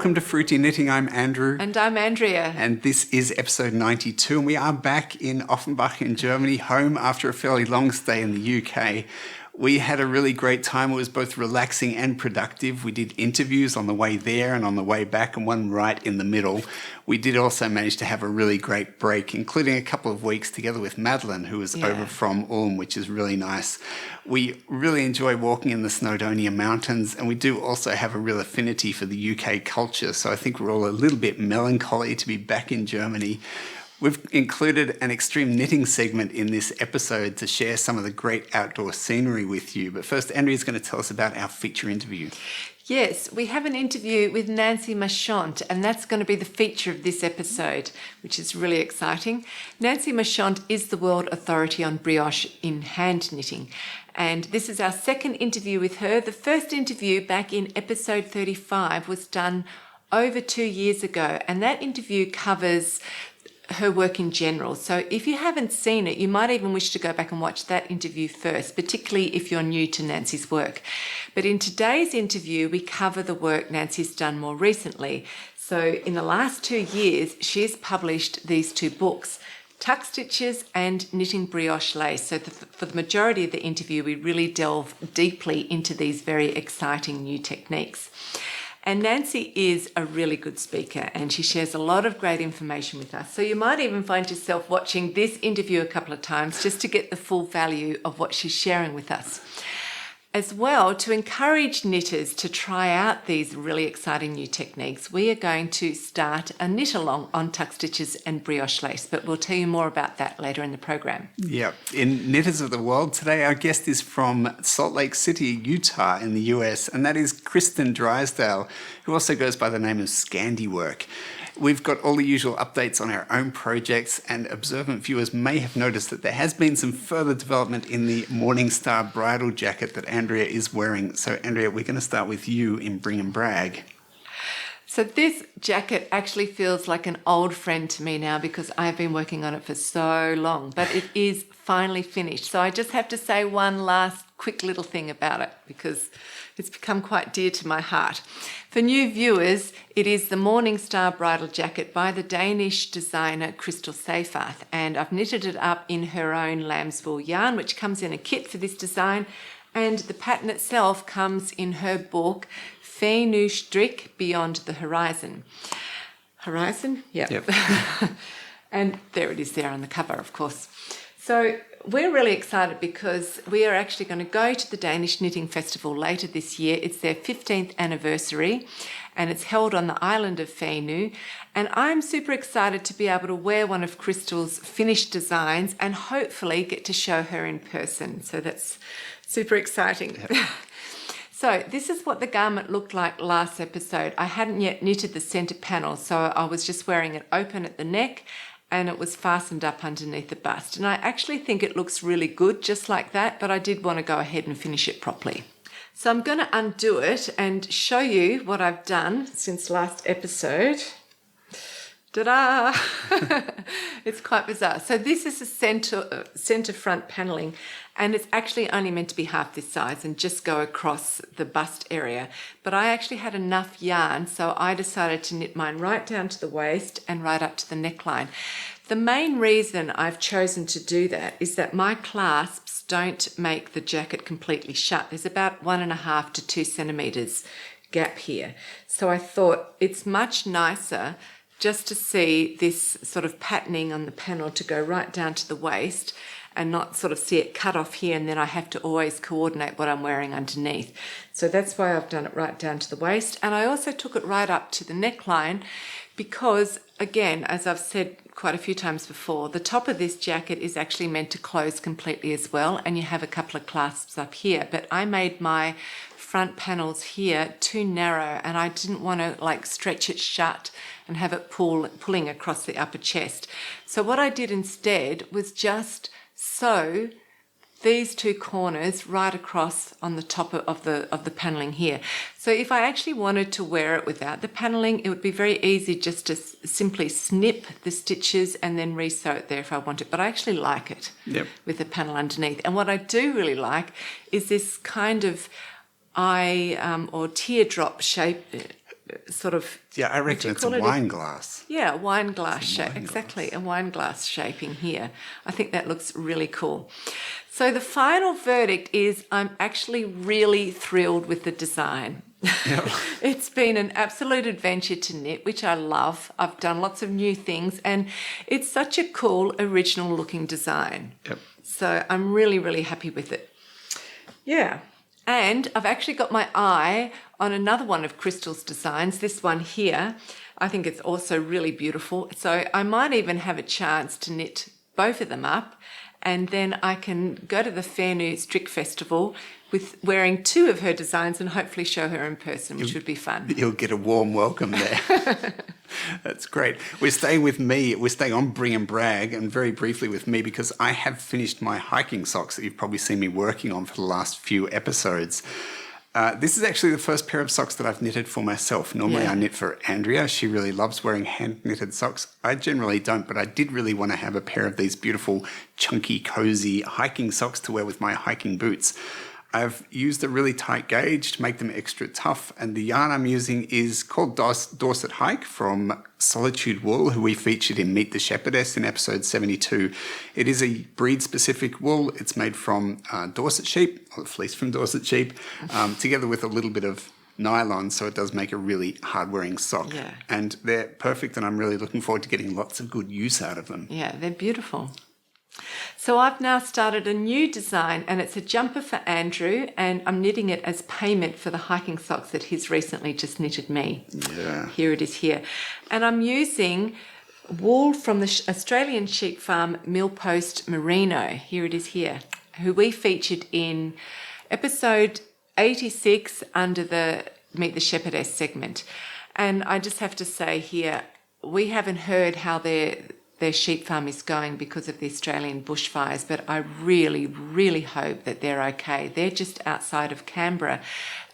Welcome to Fruity Knitting. I'm Andrew. And I'm Andrea. And this is episode 92. And we are back in Offenbach in Germany, home after a fairly long stay in the UK. We had a really great time. It was both relaxing and productive. We did interviews on the way there and on the way back, and one right in the middle. We did also manage to have a really great break, including a couple of weeks together with Madeline, who was over from Ulm, which is really nice. We really enjoy walking in the Snowdonia mountains, and we do also have a real affinity for the UK culture. So I think we're all a little bit melancholy to be back in Germany. We've included an extreme knitting segment in this episode to share some of the great outdoor scenery with you. But first, Andrea's going to tell us about our feature interview. Yes, we have an interview with Nancy Marchant, and that's going to be the feature of this episode, which is really exciting. Nancy Marchant is the world authority on brioche in hand knitting, and this is our second interview with her. The first interview back in episode 35 was done over 2 years ago, and that interview covers her work in general. So if you haven't seen it, you might even wish to go back and watch that interview first, particularly if you're new to Nancy's work. But in today's interview, we cover the work Nancy's done more recently. So in the last 2 years, she's published these 2 books, Tuck Stitches and Knitting Brioche Lace. So for the majority of the interview, we really delve deeply into these very exciting new techniques. And Nancy is a really good speaker, and she shares a lot of great information with us. So you might even find yourself watching this interview a couple of times just to get the full value of what she's sharing with us. As well, to encourage knitters to try out these really exciting new techniques, we are going to start a knit along on Tuck Stitches and Brioche Lace, but we'll tell you more about that later in the program. Yeah, in Knitters of the World today, our guest is from Salt Lake City, Utah in the US, and that is Kristin Drysdale, who also goes by the name of Scandiwork. We've got all the usual updates on our own projects, and observant viewers may have noticed that there has been some further development in the Morningstar bridal jacket that Andrea is wearing. So Andrea, we're going to start with you in Bring and Brag. So this jacket actually feels like an old friend to me now because I've been working on it for so long, but it is finally finished. So I just have to say one last quick little thing about it because it's become quite dear to my heart. For new viewers, it is the Morningstar bridal jacket by the Danish designer Kristin Drysdale, and I've knitted it up in her own lamb's wool yarn, which comes in a kit for this design, and the pattern itself comes in her book, Fenu Strick Beyond the Horizon. Horizon? Yep. And there it is there on the cover, of course. So we're really excited because we are actually going to go to the Danish Knitting Festival later this year. It's their 15th anniversary and it's held on the island of Fenu. And I'm super excited to be able to wear one of Kristin's finished designs and hopefully get to show her in person. So that's super exciting. Yep. So this is what the garment looked like last episode. I hadn't yet knitted the centre panel, so I was just wearing it open at the neck and it was fastened up underneath the bust. And I actually think it looks really good just like that, but I did want to go ahead and finish it properly. So I'm going to undo it and show you what I've done since last episode. Ta-da! It's quite bizarre. So this is the center front paneling, and it's actually only meant to be half this size and just go across the bust area. But I actually had enough yarn, so I decided to knit mine right down to the waist and right up to the neckline. The main reason I've chosen to do that is that my clasps don't make the jacket completely shut. There's about 1.5 to 2 centimeters gap here. So I thought it's much nicer just to see this sort of patterning on the panel to go right down to the waist and not sort of see it cut off here and then I have to always coordinate what I'm wearing underneath. So that's why I've done it right down to the waist. And I also took it right up to the neckline because, again, as I've said quite a few times before, the top of this jacket is actually meant to close completely as well, and you have a couple of clasps up here. But I made my front panels here too narrow and I didn't want to like stretch it shut and have it pulling across the upper chest. So what I did instead was just sew these 2 corners right across on the top of the paneling here. So if I actually wanted to wear it without the paneling, it would be very easy just to simply snip the stitches and then re-sew it there if I wanted. But I actually like it with the panel underneath. And what I do really like is this kind of eye or teardrop shape sort of... Yeah, I reckon it's a wine glass. Yeah, a wine glass shape. Exactly, a wine glass shaping here. I think that looks really cool. So the final verdict is I'm actually really thrilled with the design. Yep. It's been an absolute adventure to knit, which I love. I've done lots of new things, and it's such a cool, original-looking design. Yep. So I'm really, really happy with it. Yeah. And I've actually got my eye on another one of Crystal's designs, this one here. I think it's also really beautiful. So I might even have a chance to knit both of them up, and then I can go to the Fair New Strict Festival with wearing two of her designs and hopefully show her in person, which would be fun. You'll get a warm welcome there. That's great. We're staying with me. We're staying on Bring and Brag, and very briefly with me because I have finished my hiking socks that you've probably seen me working on for the last few episodes. This is actually the first pair of socks that I've knitted for myself. Normally I knit for Andrea. She really loves wearing hand-knitted socks. I generally don't, but I did really want to have a pair of these beautiful, chunky, cozy hiking socks to wear with my hiking boots. I've used a really tight gauge to make them extra tough, and the yarn I'm using is called Dorset Hike from Solitude Wool, who we featured in Meet the Shepherdess in episode 72. It is a breed-specific wool. It's made from Dorset sheep, or the fleece from Dorset sheep, together with a little bit of nylon, so it does make a really hard-wearing sock. Yeah. And they're perfect, and I'm really looking forward to getting lots of good use out of them. Yeah, they're beautiful. So I've now started a new design, and it's a jumper for Andrew, and I'm knitting it as payment for the hiking socks that he's recently just knitted me. Yeah. Here it is here. And I'm using wool from the Australian sheep farm Millpost Merino. Here it is here, who we featured in episode 86 under the Meet the Shepherdess segment. And I just have to say here, we haven't heard how their sheep farm is going because of the Australian bushfires, but I really, really hope that they're okay. They're just outside of Canberra,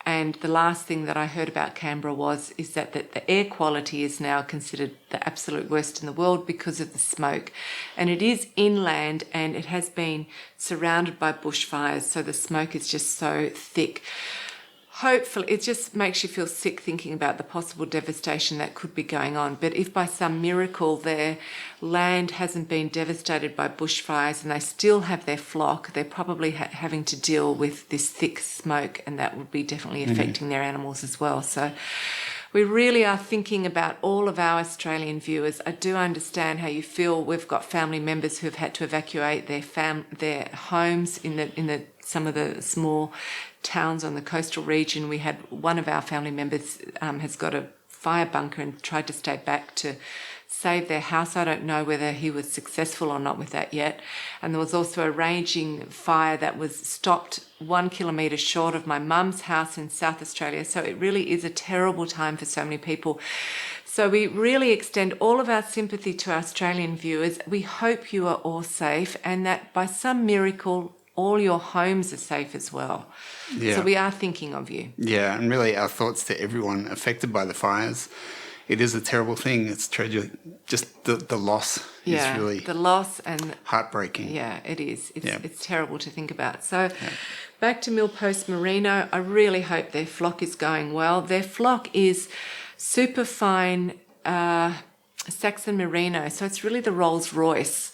and the last thing that I heard about Canberra is that the air quality is now considered the absolute worst in the world because of the smoke. And it is inland, and it has been surrounded by bushfires, so the smoke is just so thick. Hopefully, it just makes you feel sick thinking about the possible devastation that could be going on. But if by some miracle their land hasn't been devastated by bushfires and they still have their flock, they're probably having to deal with this thick smoke, and that would be definitely affecting their animals as well. So we really are thinking about all of our Australian viewers. I do understand how you feel. We've got family members who have had to evacuate their homes in some of the small towns on the coastal region. We had one of our family members has got a fire bunker and tried to stay back to save their house. I don't know whether he was successful or not with that yet. And there was also a raging fire that was stopped 1 kilometre short of my mum's house in South Australia. So it really is a terrible time for so many people. So we really extend all of our sympathy to our Australian viewers. We hope you are all safe, and that by some miracle all your homes are safe as well. Yeah. So we are thinking of you. Yeah, and really our thoughts to everyone affected by the fires. It is a terrible thing. It's tragic. Just the loss is really the loss and heartbreaking. Yeah, it is. It's terrible to think about. So back to Millpost Merino. I really hope their flock is going well. Their flock is super fine Saxon Merino. So it's really the Rolls Royce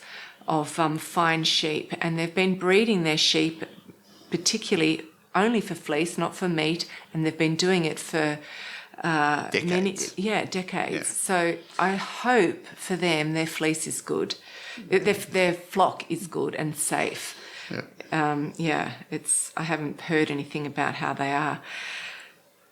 of fine sheep, and they've been breeding their sheep particularly only for fleece, not for meat, and they've been doing it for decades. Decades. Yeah. So I hope for them their fleece is good, their flock is good and safe. Yeah. I haven't heard anything about how they are.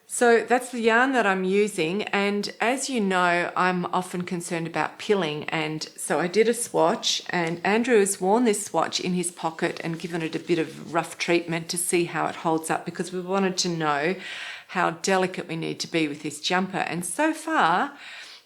So that's the yarn that I'm using, and as you know, I'm often concerned about pilling, and so I did a swatch, and Andrew has worn this swatch in his pocket and given it a bit of rough treatment to see how it holds up, because we wanted to know how delicate we need to be with this jumper. And so far,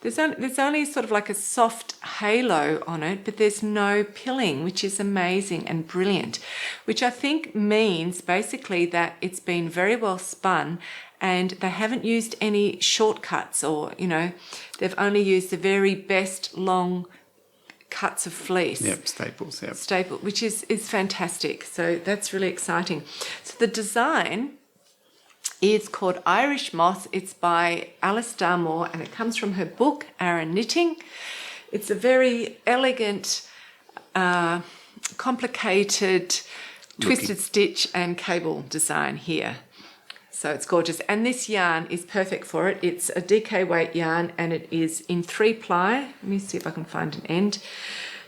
there's only sort of like a soft halo on it, but there's no pilling, which is amazing and brilliant, which I think means basically that it's been very well spun, and they haven't used any shortcuts, or, they've only used the very best long cuts of fleece. Yep, staples, yep. Which is fantastic. So that's really exciting. So the design is called Irish Moss. It's by Alice Darmore and it comes from her book, Aran Knitting. It's a very elegant, complicated, twisted stitch and cable design here. So it's gorgeous. And this yarn is perfect for it. It's a DK weight yarn and it is in 3-ply. Let me see if I can find an end.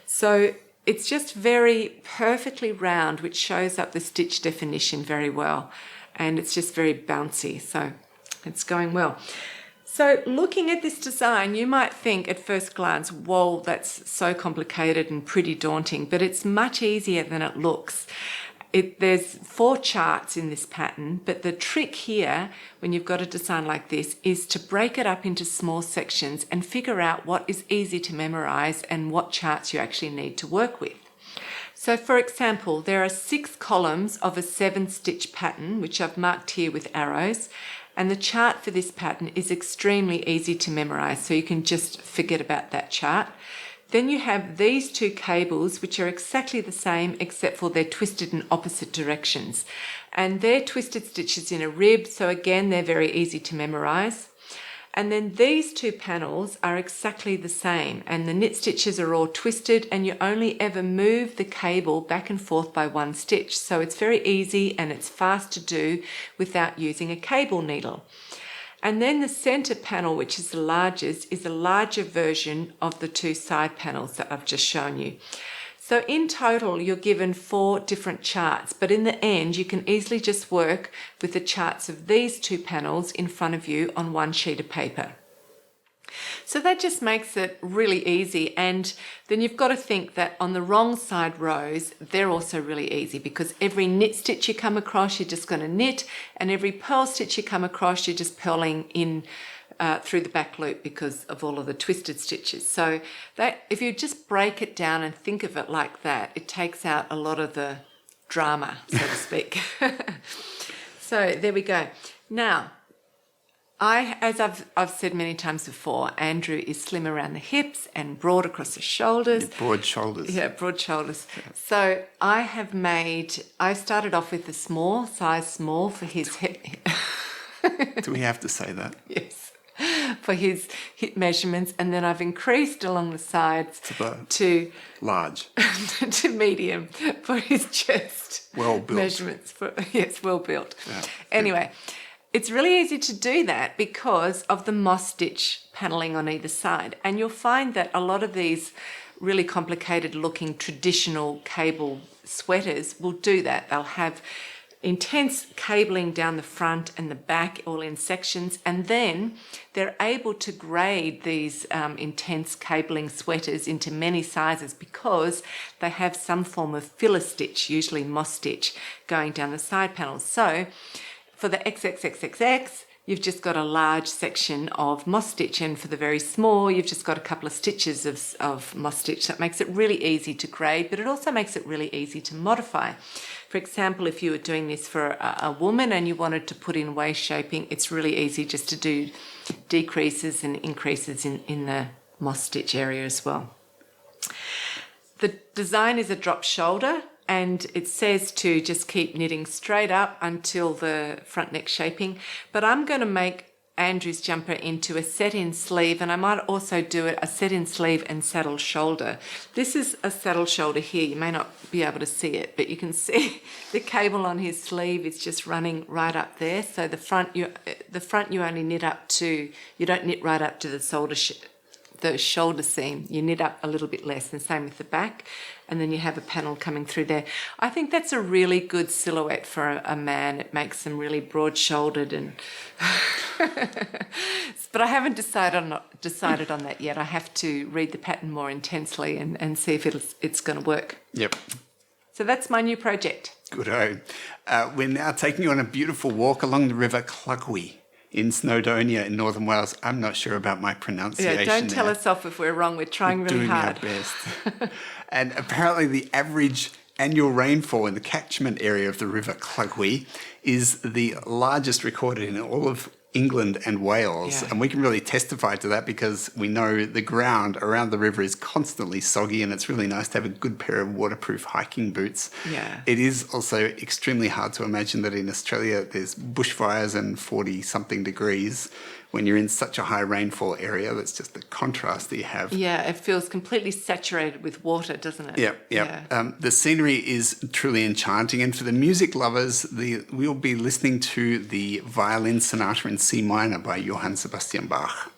So it's just very perfectly round, which shows up the stitch definition very well. And it's just very bouncy. So it's going well. So looking at this design, you might think at first glance, whoa, that's so complicated and pretty daunting, but it's much easier than it looks. There's 4 charts in this pattern, but the trick here, when you've got a design like this, is to break it up into small sections and figure out what is easy to memorize and what charts you actually need to work with. So for example, there are 6 columns of a 7-stitch pattern, which I've marked here with arrows. And the chart for this pattern is extremely easy to memorize, so you can just forget about that chart. Then you have these 2 cables, which are exactly the same, except for they're twisted in opposite directions. And they're twisted stitches in a rib, so again, they're very easy to memorize. And then these 2 panels are exactly the same, and the knit stitches are all twisted, and you only ever move the cable back and forth by 1 stitch. So it's very easy and it's fast to do without using a cable needle. And then the center panel, which is the largest, is a larger version of the 2 side panels that I've just shown you. So in total, you're given 4 different charts, but in the end, you can easily just work with the charts of these 2 panels in front of you on 1 sheet of paper. So that just makes it really easy. And then you've got to think that on the wrong side rows, they're also really easy because every knit stitch you come across, you're just going to knit, and every purl stitch you come across, you're just purling in through the back loop because of all of the twisted stitches. So that if you just break it down and think of it like that, it takes out a lot of the drama, so to speak. So there we go. Now, as I've said many times before, Andrew is slim around the hips and broad across the shoulders. Yeah, broad shoulders. Yeah, broad shoulders. Yeah. So I started off with a size small for his hip. Do we have to say that? Yes. For his hip measurements, and then I've increased along the sides to large, to medium for his chest. Well built measurements. Well built. Yeah. Anyway, it's really easy to do that because of the moss stitch paneling on either side, and you'll find that a lot of these really complicated looking traditional cable sweaters will do that. They'll have intense cabling down the front and the back, all in sections, and then they're able to grade these intense cabling sweaters into many sizes because they have some form of filler stitch, usually moss stitch, going down the side panels. So for the XXXXX, you've just got a large section of moss stitch, and for the very small, you've just got a couple of stitches of moss stitch. That makes it really easy to grade, but it also makes it really easy to modify. For example, if you were doing this for a woman and you wanted to put in waist shaping, it's really easy just to do decreases and increases in the moss stitch area as well. The design is a drop shoulder, and it says to just keep knitting straight up until the front neck shaping. But I'm going to make Andrew's jumper into a set-in sleeve, and I might also do a set-in sleeve and saddle shoulder. This is a saddle shoulder here. You may not be able to see it, but you can see the cable on his sleeve is just running right up there. So the front you only knit up to, you don't knit right up to the shoulder seam. You knit up a little bit less, and same with the back, and then you have a panel coming through there. I think that's a really good silhouette for a man. It makes them really broad-shouldered and but I haven't decided on that yet. I have to read the pattern more intensely and see if it's going to work. Yep. So that's my new project. Good-o. We're now taking you on a beautiful walk along the River Clugwy in Snowdonia in Northern Wales. I'm not sure about my pronunciation. Yeah, don't tell us off if we're wrong. We're trying really hard. Doing our best. And apparently the average annual rainfall in the catchment area of the River Clugwy is the largest recorded in all of England and Wales. Yeah. And we can really testify to that because we know the ground around the river is constantly soggy, and it's really nice to have a good pair of waterproof hiking boots. Yeah. It is also extremely hard to imagine that in Australia there's bushfires and 40-something degrees when you're in such a high rainfall area. That's just the contrast that you have. Yeah, it feels completely saturated with water, doesn't it? Yeah. The scenery is truly enchanting, and for the music lovers, we'll be listening to the Violin Sonata in C minor by Johann Sebastian Bach.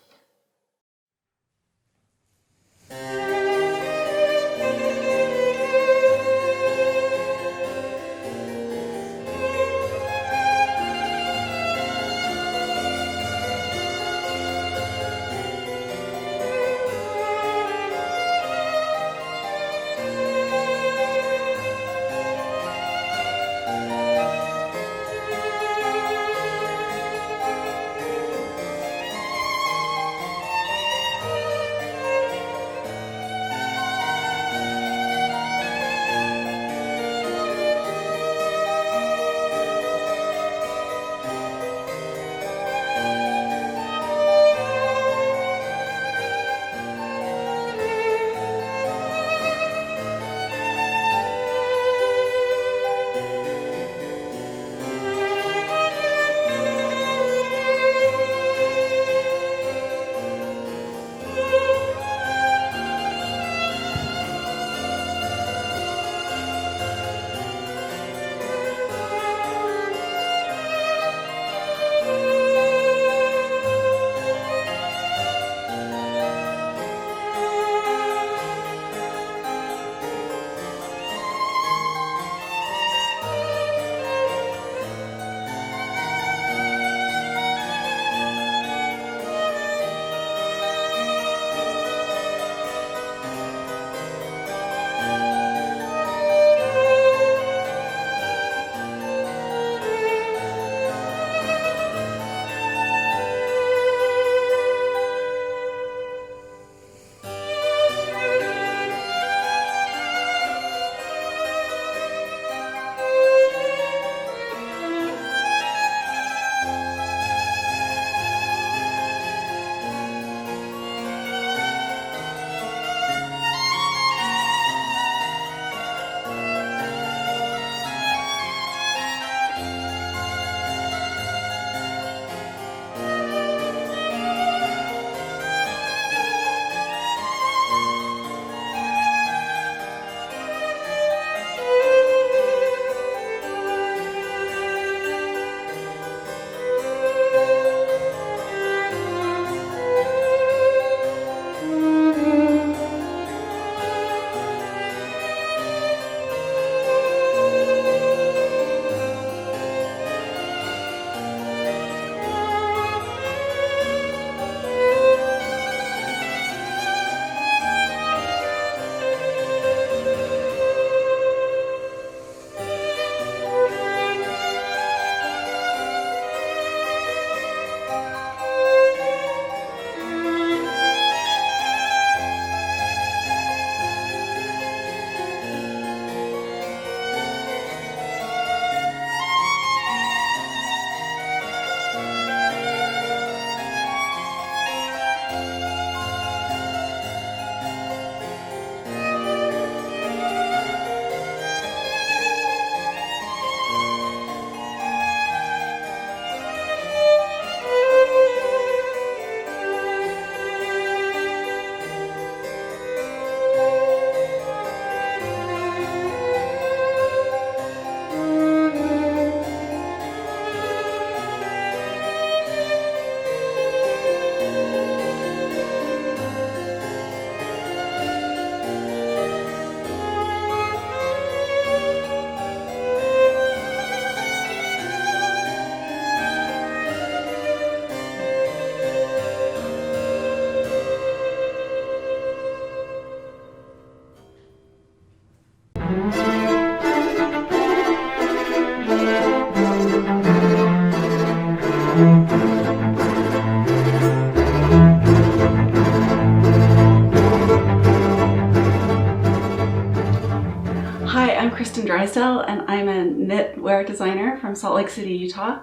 Hi, I'm Kristin Drysdale, and I'm a knitwear designer from Salt Lake City, Utah.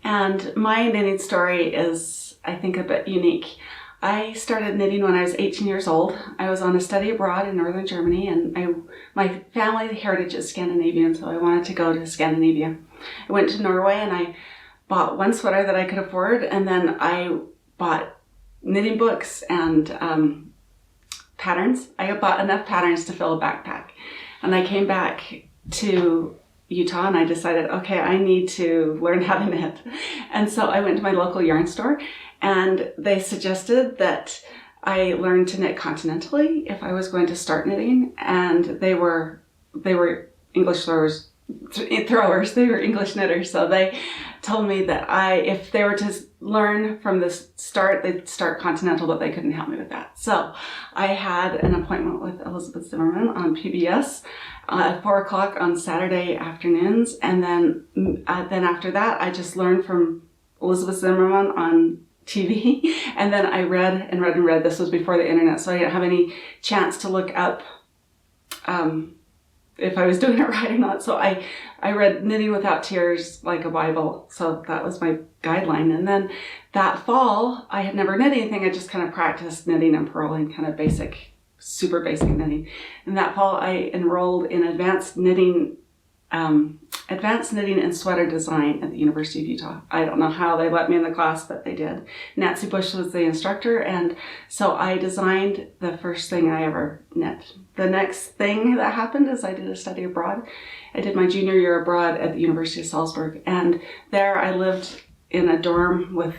And my knitting story is, I think, a bit unique. I started knitting when I was 18 years old. I was on a study abroad in northern Germany, and my family heritage is Scandinavian, so I wanted to go to Scandinavia. I went to Norway and I bought one sweater that I could afford, and then I bought knitting books and patterns. I bought enough patterns to fill a backpack. And I came back to Utah and I decided, okay, I need to learn how to knit. And so I went to my local yarn store and they suggested that I learn to knit continentally if I was going to start knitting. And they were English throwers, they were English knitters. So they told me that if they were to learn from the start, they'd start continental, but they couldn't help me with that. So I had an appointment with Elizabeth Zimmerman on PBS at 4:00 on Saturday afternoons. And then after that, I just learned from Elizabeth Zimmerman on TV. And then I read and read and read. This was before the internet, so I didn't have any chance to look up if I was doing it right or not. So I read Knitting Without Tears like a Bible. So that was my guideline. And then that fall, I had never knit anything. I just kind of practiced knitting and purling, kind of basic, super basic knitting. And that fall, I enrolled in advanced knitting and sweater design at the University of Utah. I don't know how they let me in the class, but they did. Nancy Bush was the instructor, and so I designed the first thing I ever knit. The next thing that happened is I did a study abroad. I did my junior year abroad at the University of Salzburg, and there I lived in a dorm with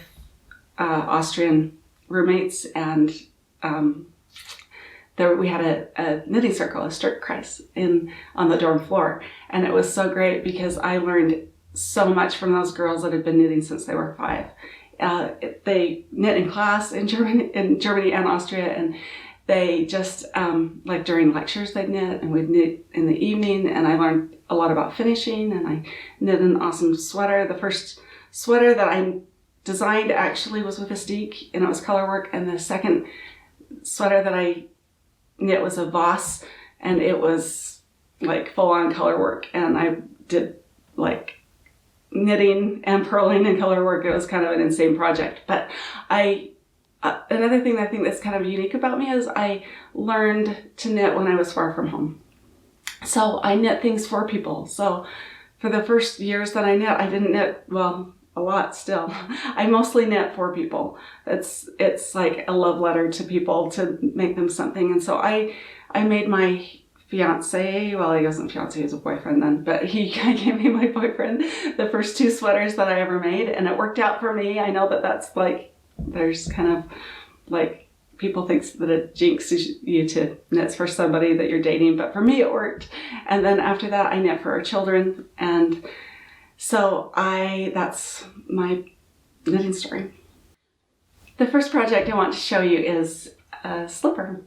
Austrian roommates, and we had a knitting circle, a Strickkreis, on the dorm floor. And it was so great because I learned so much from those girls that had been knitting since they were 5. They knit in class in Germany and Austria, and they just, like during lectures they'd knit, and we'd knit in the evening, and I learned a lot about finishing, and I knit an awesome sweater. The first sweater that I designed actually was with a steek, and it was color work, and the second sweater that I knit was a Voss, and it was like full-on color work, and I did like knitting and purling and color work. It was kind of an insane project. But another thing I think that's kind of unique about me is I learned to knit when I was far from home. So I knit things for people. So for the first years that I knit, I didn't knit, well, a lot still. I mostly knit for people. It's like a love letter to people to make them something. And so I made my fiance, well, he wasn't fiance, he was a boyfriend then, but he gave me my boyfriend the first 2 sweaters that I ever made, and it worked out for me. I know that's like, there's kind of like, people think that it jinxes you to knit for somebody that you're dating, but for me it worked. And then after that, I knit for our children, and so that's my knitting story. The first project I want to show you is a slipper.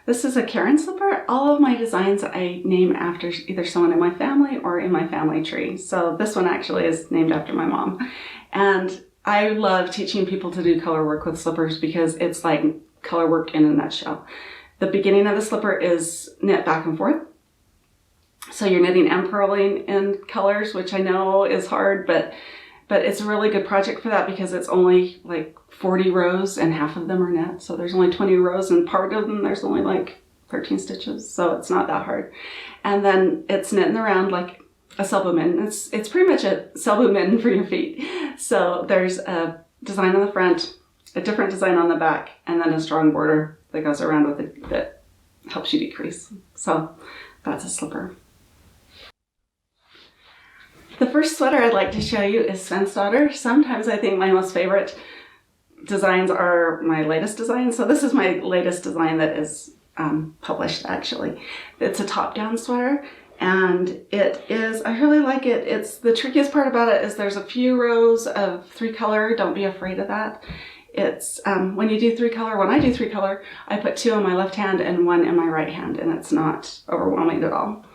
This is a Karen slipper. All of my designs I name after either someone in my family or in my family tree. So this one actually is named after my mom. And I love teaching people to do color work with slippers because it's like color work in a nutshell. The beginning of the slipper is knit back and forth. So you're knitting and purling in colors, which I know is hard, but it's a really good project for that because it's only like 40 rows and half of them are knit. So there's only 20 rows and part of them there's only like 13 stitches. So it's not that hard. And then it's knitting around like a selbo mitten. It's pretty much a selbo mitten for your feet. So there's a design on the front, a different design on the back, and then a strong border that goes around with it that helps you decrease. So that's a slipper. The first sweater I'd like to show you is Svensdottir. Sometimes I think my most favorite designs are my latest designs. So this is my latest design that is published actually. It's a top-down sweater, and it is, I really like it. It's the trickiest part about it is there's a few rows of 3-color. Don't be afraid of that. It's when you do 3-color, when I do 3-color, I put 2 on my left hand and 1 in my right hand, and it's not overwhelming at all.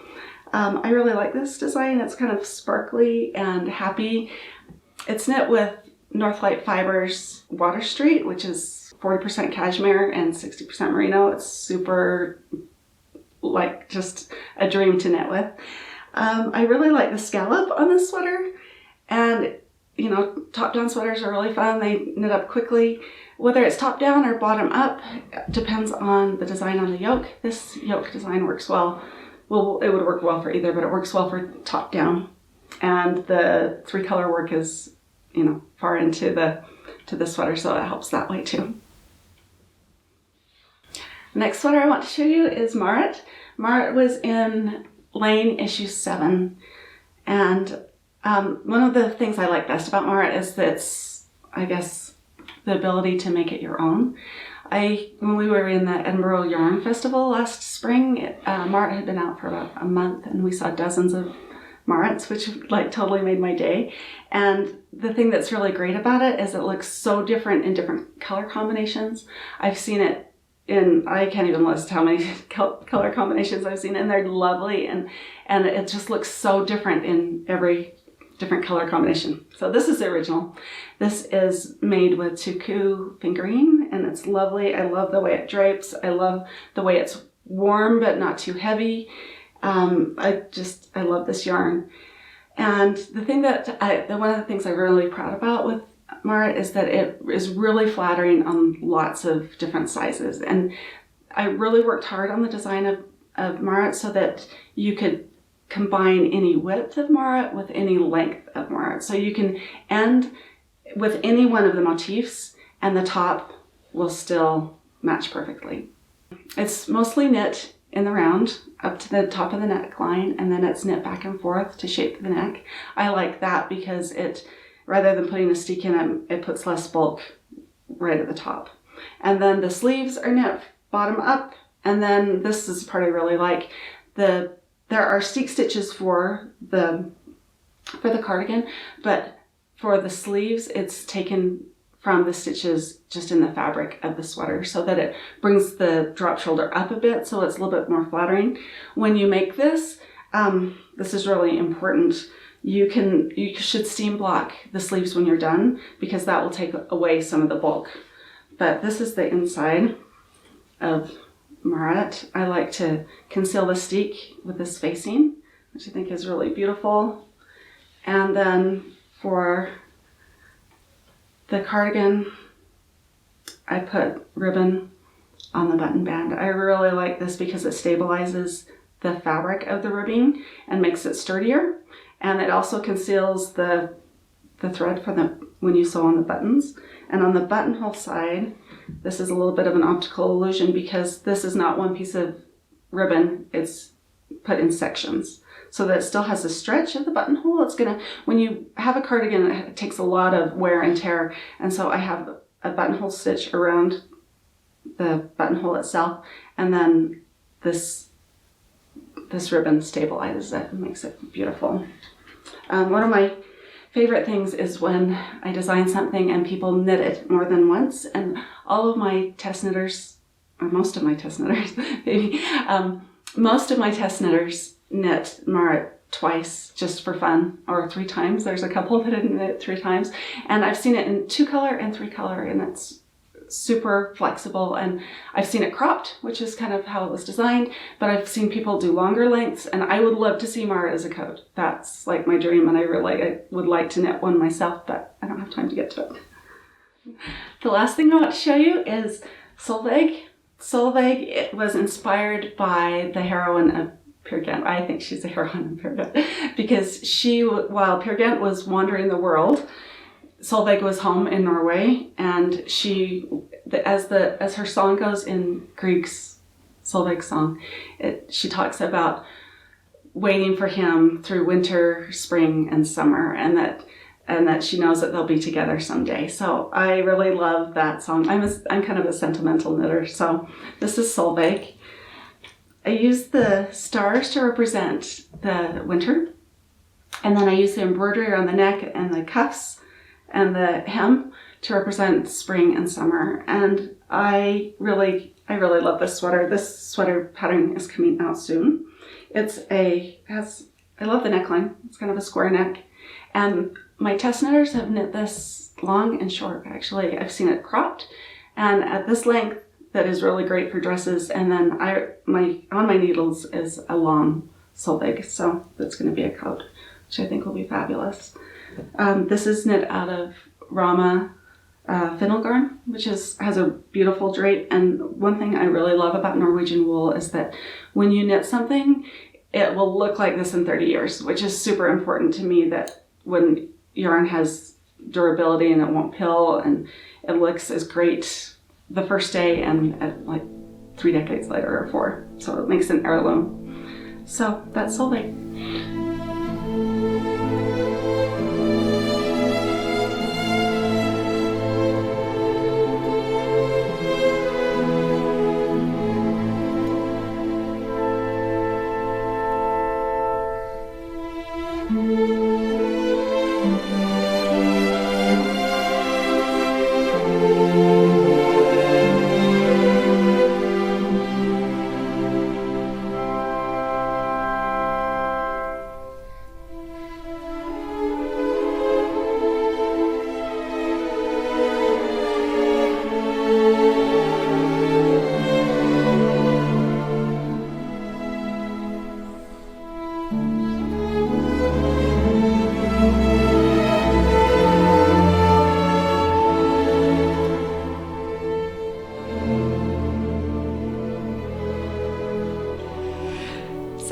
I really like this design. It's kind of sparkly and happy. It's knit with Northlight Fibers Water Street, which is 40% cashmere and 60% merino. It's super, like, just a dream to knit with. I really like the scallop on this sweater, and top-down sweaters are really fun. They knit up quickly. Whether it's top-down or bottom-up depends on the design on the yoke. This yoke design works well. Well, it would work well for either, but it works well for top-down. And the 3-color work is, far into the sweater, so it helps that way too. Next sweater I want to show you is Marchant. Marchant was in Lane issue 7, and one of the things I like best about Marchant is that it's, I guess, the ability to make it your own. When we were in the Edinburgh Yarn Festival last spring, Marchant had been out for about a month, and we saw dozens of Marchants, which totally made my day. And the thing that's really great about it is it looks so different in different color combinations. I've seen it I can't even list how many color combinations I've seen, and they're lovely, and it just looks so different in every different color combination. So this is the original. This is made with Tuku fingering, and it's lovely. I love the way it drapes. I love the way it's warm but not too heavy. I love this yarn. And the thing one of the things I'm really proud about with Marchant is that it is really flattering on lots of different sizes. And I really worked hard on the design of Marchant so that you could combine any width of Marchant with any length of Marchant. So you can end with any one of the motifs and the top will still match perfectly. It's mostly knit in the round up to the top of the neckline, and then it's knit back and forth to shape the neck. I like that because rather than putting a steek in it puts less bulk right at the top. And then the sleeves are knit bottom up, and then this is the part I really like. There are steek stitches for the cardigan, but for the sleeves it's taken from the stitches just in the fabric of the sweater so that it brings the drop shoulder up a bit, so it's a little bit more flattering. When you make this, this is really important. You should steam block the sleeves when you're done, because that will take away some of the bulk. But this is the inside of Marchant. I like to conceal the steek with this facing, which I think is really beautiful. And then for the cardigan, I put ribbon on the button band. I really like this because it stabilizes the fabric of the ribbing and makes it sturdier. And it also conceals the thread for when you sew on the buttons. And on the buttonhole side, this is a little bit of an optical illusion because this is not one piece of ribbon. It's put in sections so that it still has the stretch of the buttonhole. When you have a cardigan, it takes a lot of wear and tear. And so I have a buttonhole stitch around the buttonhole itself. And then this ribbon stabilizes it and makes it beautiful. One of my favorite things is when I design something and people knit it more than once. And all of my test knitters, or most of my test knitters, maybe, most of my test knitters knit Marchant twice just for fun, or 3 times. There's a couple that didn't knit 3 times. And I've seen it in 2-color and 3-color, and it's super flexible. And I've seen it cropped, which is kind of how it was designed, but I've seen people do longer lengths, and I would love to see Marchant as a coat. That's like my dream, and I would like to knit one myself, but I don't have time to get to it. The last thing I want to show you is Solveig. Solveig, it was inspired by the heroine of Peer Gynt. I think she's a heroine of Peer Gynt because while Peer Gynt was wandering the world, Solveig was home in Norway, and as her song goes in Grieg's Solveig's song, she talks about waiting for him through winter, spring, and summer, and that she knows that they'll be together someday. So I really love that song. I'm kind of a sentimental knitter, so this is Solveig. I use the stars to represent the winter, and then I use the embroidery on the neck and the cuffs and the hem to represent spring and summer. And I really love this sweater. This sweater pattern is coming out soon. I love the neckline. It's kind of a square neck. And my test knitters have knit this long and short, actually. I've seen it cropped, and at this length that is really great for dresses. And then on my needles is a long Solveig, so that's going to be a coat, which I think will be fabulous. This is knit out of Rama Finnelgarn, which has a beautiful drape. And one thing I really love about Norwegian wool is that when you knit something, it will look like this in 30 years, which is super important to me, that when yarn has durability and it won't pill and it looks as great the first day and like 3 decades later or 4. So it makes an heirloom. So that's Solveig.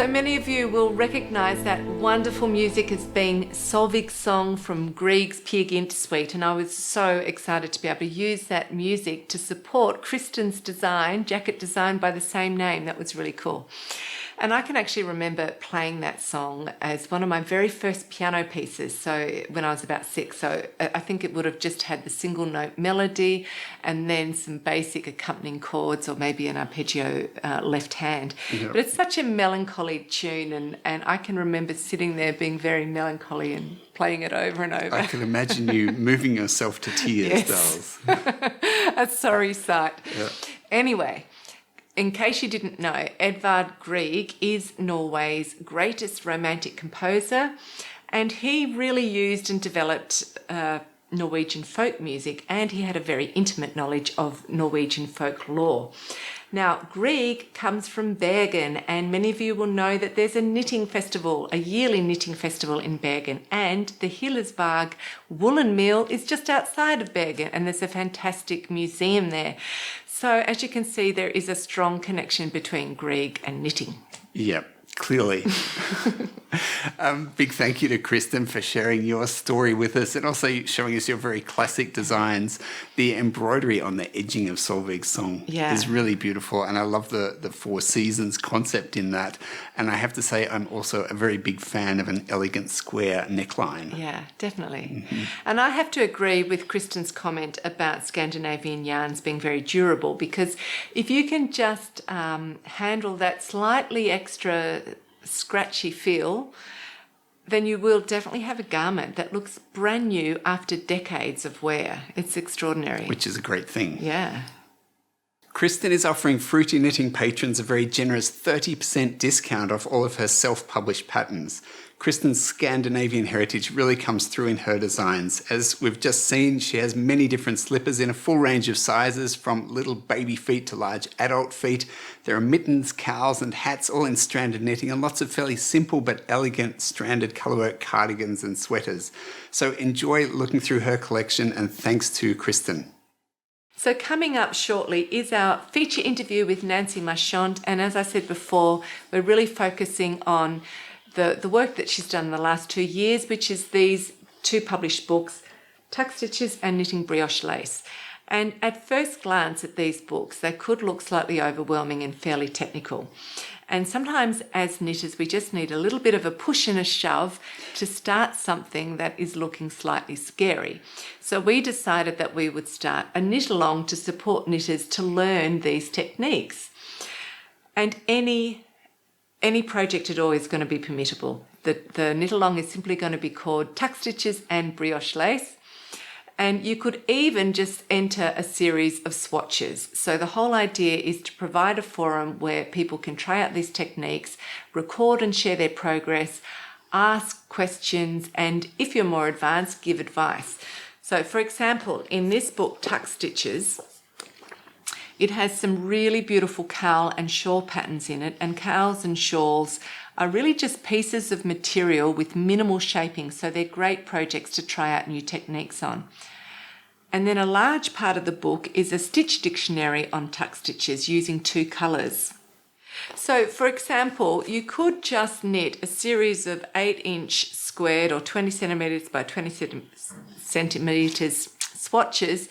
So many of you will recognise that wonderful music as being Solveig's song from Grieg's Peer Gynt suite, and I was so excited to be able to use that music to support Kristin's design, jacket designed by the same name. That was really cool. And I can actually remember playing that song as one of my very first piano pieces, so when I was about 6. So I think it would have just had the single note melody and then some basic accompanying chords, or maybe an arpeggio left hand. Yep. But it's such a melancholy tune, and I can remember sitting there being very melancholy and playing it over and over. I can imagine you moving yourself to tears, dolls. A sorry sight. Yep. Anyway, in case you didn't know, Edvard Grieg is Norway's greatest romantic composer, and he really used and developed Norwegian folk music, and he had a very intimate knowledge of Norwegian folklore. Now, Grieg comes from Bergen, and many of you will know that there's a knitting festival, a yearly knitting festival in Bergen, and the Hillersberg woolen mill is just outside of Bergen, and there's a fantastic museum there. So as you can see, there is a strong connection between Grieg and knitting. Yep, clearly. Big thank you to Kristin for sharing your story with us and also showing us your very classic designs. The embroidery on the edging of Solveig's song is really beautiful, and I love the 4 seasons concept in that. And I have to say, I'm also a very big fan of an elegant square neckline. Yeah, definitely. Mm-hmm. And I have to agree with Kristin's comment about Scandinavian yarns being very durable, because if you can just handle that slightly extra scratchy feel, then you will definitely have a garment that looks brand new after decades of wear. It's extraordinary. Which is a great thing. Yeah. Kristin is offering Fruity Knitting patrons a very generous 30% discount off all of her self-published patterns. Kristin's Scandinavian heritage really comes through in her designs. As we've just seen, she has many different slippers in a full range of sizes, from little baby feet to large adult feet. There are mittens, cowls and hats, all in stranded knitting, and lots of fairly simple but elegant stranded colourwork cardigans and sweaters. So enjoy looking through her collection, and thanks to Kristin. So coming up shortly is our feature interview with Nancy Marchant, and as I said before, we're really focusing on the work that she's done in the last 2 years, which is these 2 published books, Tuck Stitches and Knitting Brioche Lace. And at first glance at these books, they could look slightly overwhelming and fairly technical. And sometimes as knitters, we just need a little bit of a push and a shove to start something that is looking slightly scary. So we decided that we would start a knit along to support knitters to learn these techniques. And any project at all is going to be permissible. The knit along is simply going to be called Tuck Stitches and Brioche Lace. And you could even just enter a series of swatches. So the whole idea is to provide a forum where people can try out these techniques, record and share their progress, ask questions, and if you're more advanced, give advice. So for example, in this book, Tuck Stitches, It has some really beautiful cowl and shawl patterns in it, and cowls and shawls are really just pieces of material with minimal shaping, so they're great projects to try out new techniques on. And then a large part of the book is a stitch dictionary on tuck stitches using 2 colours. So, for example, you could just knit a series of 8-inch squared or 20 centimetres by 20 centimetres swatches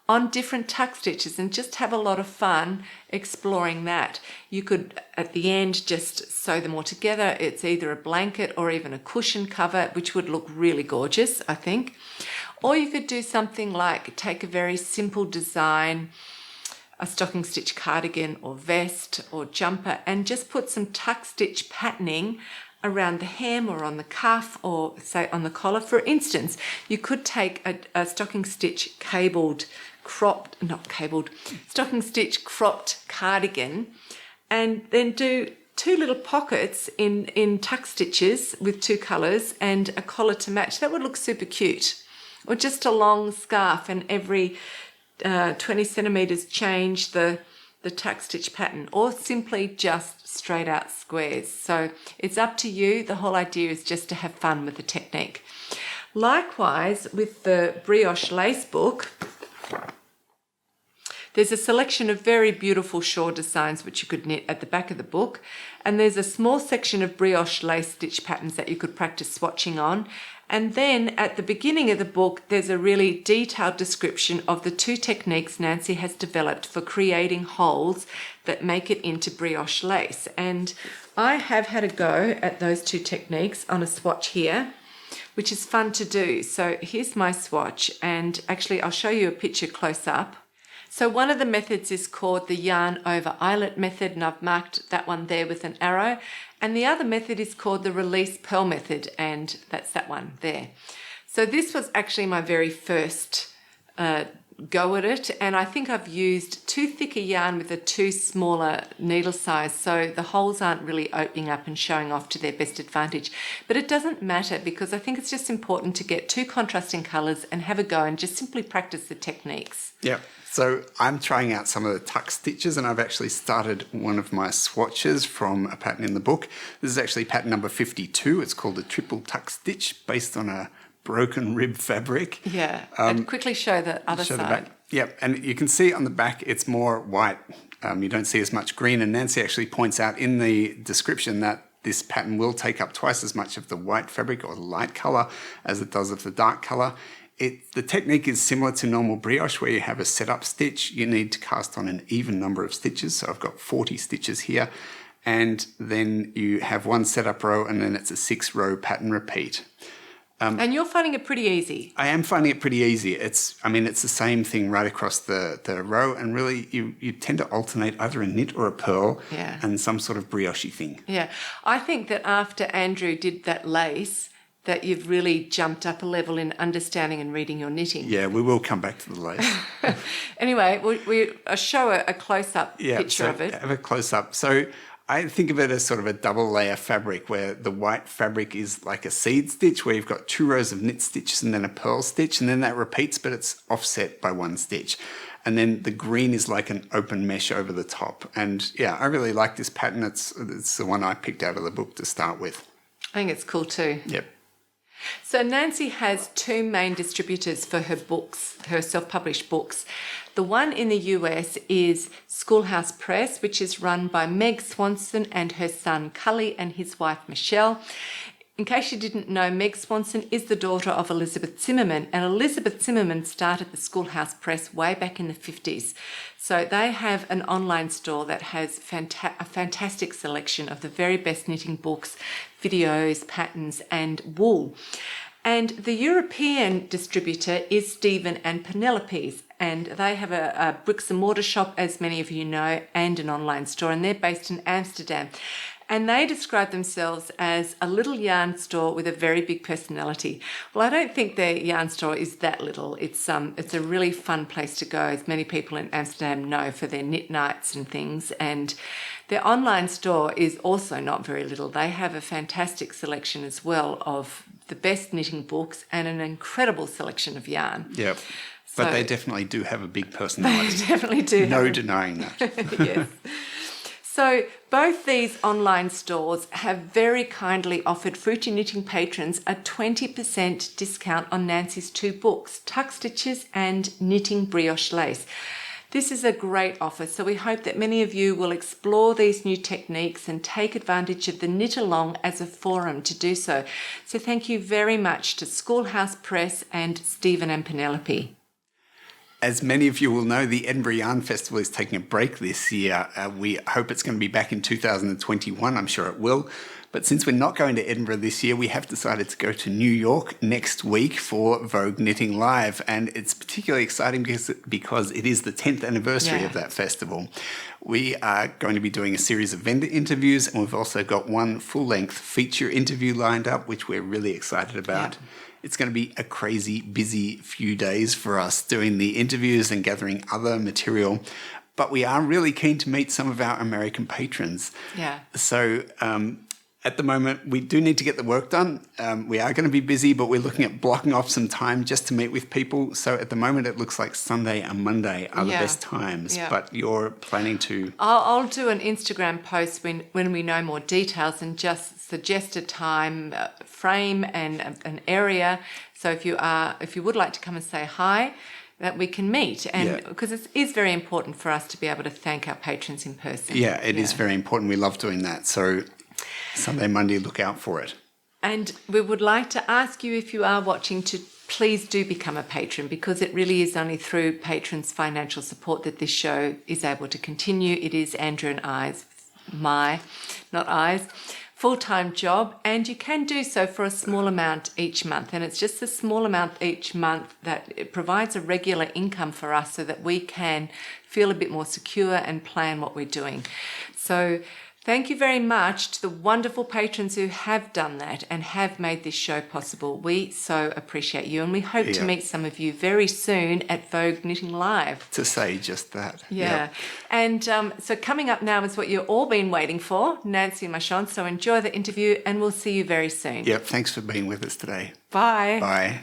on different tuck stitches and just have a lot of fun exploring that. You could, at the end, just sew them all together. It's either a blanket or even a cushion cover, which would look really gorgeous, I think. Or you could do something like take a very simple design, a stocking stitch cardigan or vest or jumper, and just put some tuck stitch patterning around the hem or on the cuff or say on the collar. For instance, you could take a stocking stitch stocking stitch cropped cardigan and then do 2 little pockets in tuck stitches with 2 colours and a collar to match. That would look super cute. Or just a long scarf and every 20 centimetres change the tuck stitch pattern, or simply just straight out squares. So it's up to you. The whole idea is just to have fun with the technique. Likewise, with the Brioche lace book, there's a selection of very beautiful shawl designs which you could knit at the back of the book, and there's a small section of brioche lace stitch patterns that you could practice swatching on. And then at the beginning of the book, there's a really detailed description of the 2 techniques Nancy has developed for creating holes that make it into brioche lace. And I have had a go at those 2 techniques on a swatch here, which is fun to do. So here's my swatch, and actually I'll show you a picture close up. So one of the methods is called the yarn over eyelet method, and I've marked that one there with an arrow. And the other method is called the release pearl method, and that's that one there. So this was actually my very first go at it, and I think I've used too thick a yarn with a too smaller needle size, so the holes aren't really opening up and showing off to their best advantage. But it doesn't matter, because I think it's just important to get 2 contrasting colours and have a go and just simply practice the techniques. Yeah. So I'm trying out some of the tuck stitches, and I've actually started one of my swatches from a pattern in the book. This is actually pattern number 52. It's called a triple tuck stitch based on a broken rib fabric. Yeah, and quickly show the other Show side. the back. Yep, and you can see on the back it's more white. You don't see as much green, and Nancy actually points out in the description that this pattern will take up twice as much of the white fabric or the light colour as it does of the dark colour. The technique is similar to normal brioche, where you have a setup stitch. You need to cast on an even number of stitches. So I've got 40 stitches here. And then you have 1 setup row, and then it's a 6-row pattern repeat. And you're finding it pretty easy. I am finding it pretty easy. It's the same thing right across the row, and really you tend to alternate either a knit or a purl and some sort of brioche thing. Yeah. I think that after Andrew did that lace, that you've really jumped up a level in understanding and reading your knitting. Yeah, we will come back to the lace. Anyway, I'll show a close-up picture of it. Have a close-up. So I think of it as sort of a double layer fabric, where the white fabric is like a seed stitch, where you've got 2 rows of knit stitches and then a purl stitch, and then that repeats, but it's offset by 1 stitch. And then the green is like an open mesh over the top. And yeah, I really like this pattern. It's the one I picked out of the book to start with. I think it's cool too. Yep. So Nancy has 2 main distributors for her books, her self-published books. The one in the US is Schoolhouse Press, which is run by Meg Swanson and her son Cully and his wife Michelle. In case you didn't know, Meg Swanson is the daughter of Elizabeth Zimmerman, and Elizabeth Zimmerman started the Schoolhouse Press way back in the 50s. So they have an online store that has a fantastic selection of the very best knitting books, videos, patterns, and wool. And the European distributor is Stephen and Penelope's, and they have a bricks and mortar shop, as many of you know, and an online store, and they're based in Amsterdam. And they describe themselves as a little yarn store with a very big personality. Well, I don't think their yarn store is that little. It's a really fun place to go, as many people in Amsterdam know, for their knit nights and things. And their online store is also not very little. They have a fantastic selection as well of the best knitting books and an incredible selection of yarn. Yep. But they definitely do have a big personality. They definitely do. No denying that. Yes. So both these online stores have very kindly offered Fruity Knitting patrons a 20% discount on Nancy's 2 books, Tuck Stitches and Knitting Brioche Lace. This is a great offer, so we hope that many of you will explore these new techniques and take advantage of the Knit Along as a forum to do so. So thank you very much to Schoolhouse Press and Stephen and Penelope. As many of you will know, the Edinburgh Yarn Festival is taking a break this year. We hope it's going to be back in 2021. I'm sure it will. But since we're not going to Edinburgh this year, we have decided to go to New York next week for Vogue Knitting Live. And it's particularly exciting because it is the 10th anniversary of that festival. We are going to be doing a series of vendor interviews, and we've also got one full-length feature interview lined up, which we're really excited about. Yep. It's going to be a crazy busy few days for us doing the interviews and gathering other material. But we are really keen to meet some of our American patrons. Yeah. So at the moment, we do need to get the work done. We are going to be busy, but we're looking at blocking off some time just to meet with people. So at the moment, it looks like Sunday and Monday are the best times. Yeah. But you're planning to... I'll do an Instagram post when we know more details and just suggest a time frame and an area. So if you would like to come and say hi, that we can meet, and because it is very important for us to be able to thank our patrons in person. Yeah, it is very important. We love doing that. So Sunday, Monday, look out for it. And we would like to ask you, if you are watching, to please do become a patron, because it really is only through patrons' financial support that this show is able to continue. It is Andrew and I's full-time job, and you can do so for a small amount each month. And it's just a small amount each month that it provides a regular income for us so that we can feel a bit more secure and plan what we're doing. So thank you very much to the wonderful patrons who have done that and have made this show possible. We so appreciate you, and we hope to meet some of you very soon at Vogue Knitting Live. To say just that. Yeah. And so coming up now is what you've all been waiting for, Nancy and Marchant. So enjoy the interview, and we'll see you very soon. Yep, thanks for being with us today. Bye. Bye.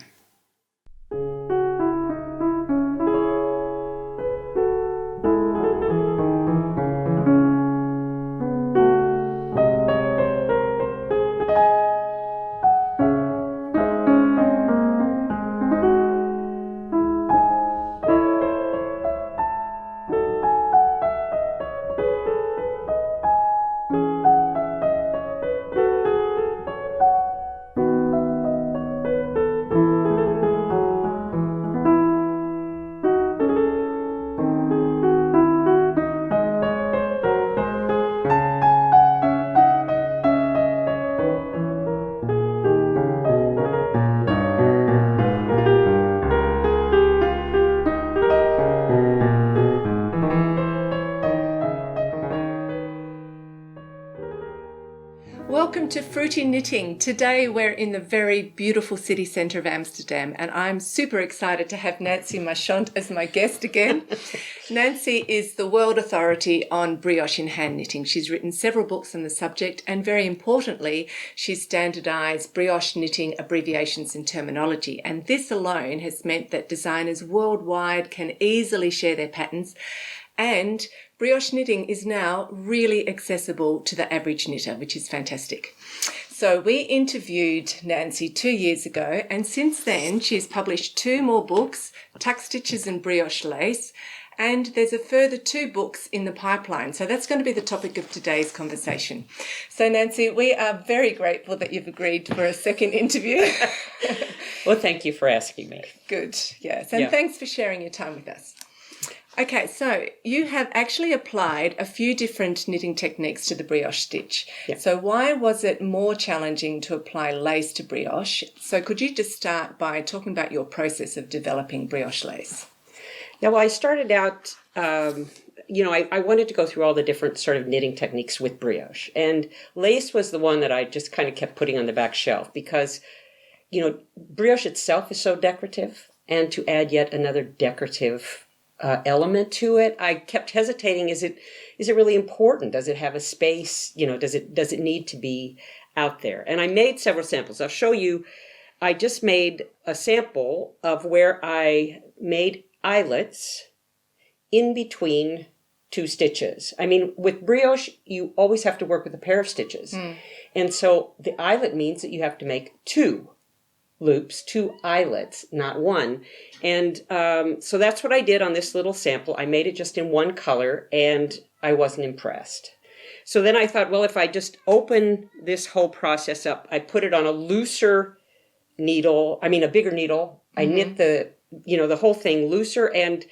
Welcome to Fruity Knitting. Today we're in the very beautiful city centre of Amsterdam, and I'm super excited to have Nancy Marchant as my guest again. Nancy is the world authority on brioche in hand knitting. She's written several books on the subject, and very importantly, she's standardised brioche knitting abbreviations and terminology. And this alone has meant that designers worldwide can easily share their patterns, and brioche knitting is now really accessible to the average knitter, which is fantastic. So we interviewed Nancy 2 years ago, and since then she's published 2 more books, Tuck Stitches and Brioche Lace, and there's a further 2 books in the pipeline. So that's going to be the topic of today's conversation. So Nancy, we are very grateful that you've agreed for a second interview. Well, thank you for asking me. Good, yes. And thanks for sharing your time with us. Okay, so you have actually applied a few different knitting techniques to the brioche stitch. Yep. So why was it more challenging to apply lace to brioche? So could you just start by talking about your process of developing brioche lace? Now, I started out, I wanted to go through all the different sort of knitting techniques with brioche. And lace was the one that I just kind of kept putting on the back shelf because, brioche itself is so decorative. And to add yet another decorative element to it, I kept hesitating. Is it really important? Does it have a space? Does it need to be out there? And I made several samples. I'll show you I just made a sample of where I made eyelets in between 2 stitches. I mean, with brioche, you always have to work with a pair of stitches. And so the eyelet means that you have to make 2 loops, 2 eyelets, not 1. And so that's what I did on this little sample. I made it just in 1 color, and I wasn't impressed. So then I thought, well, if I just open this whole process up, I put it on a looser needle, a bigger needle. I knit the whole thing looser, and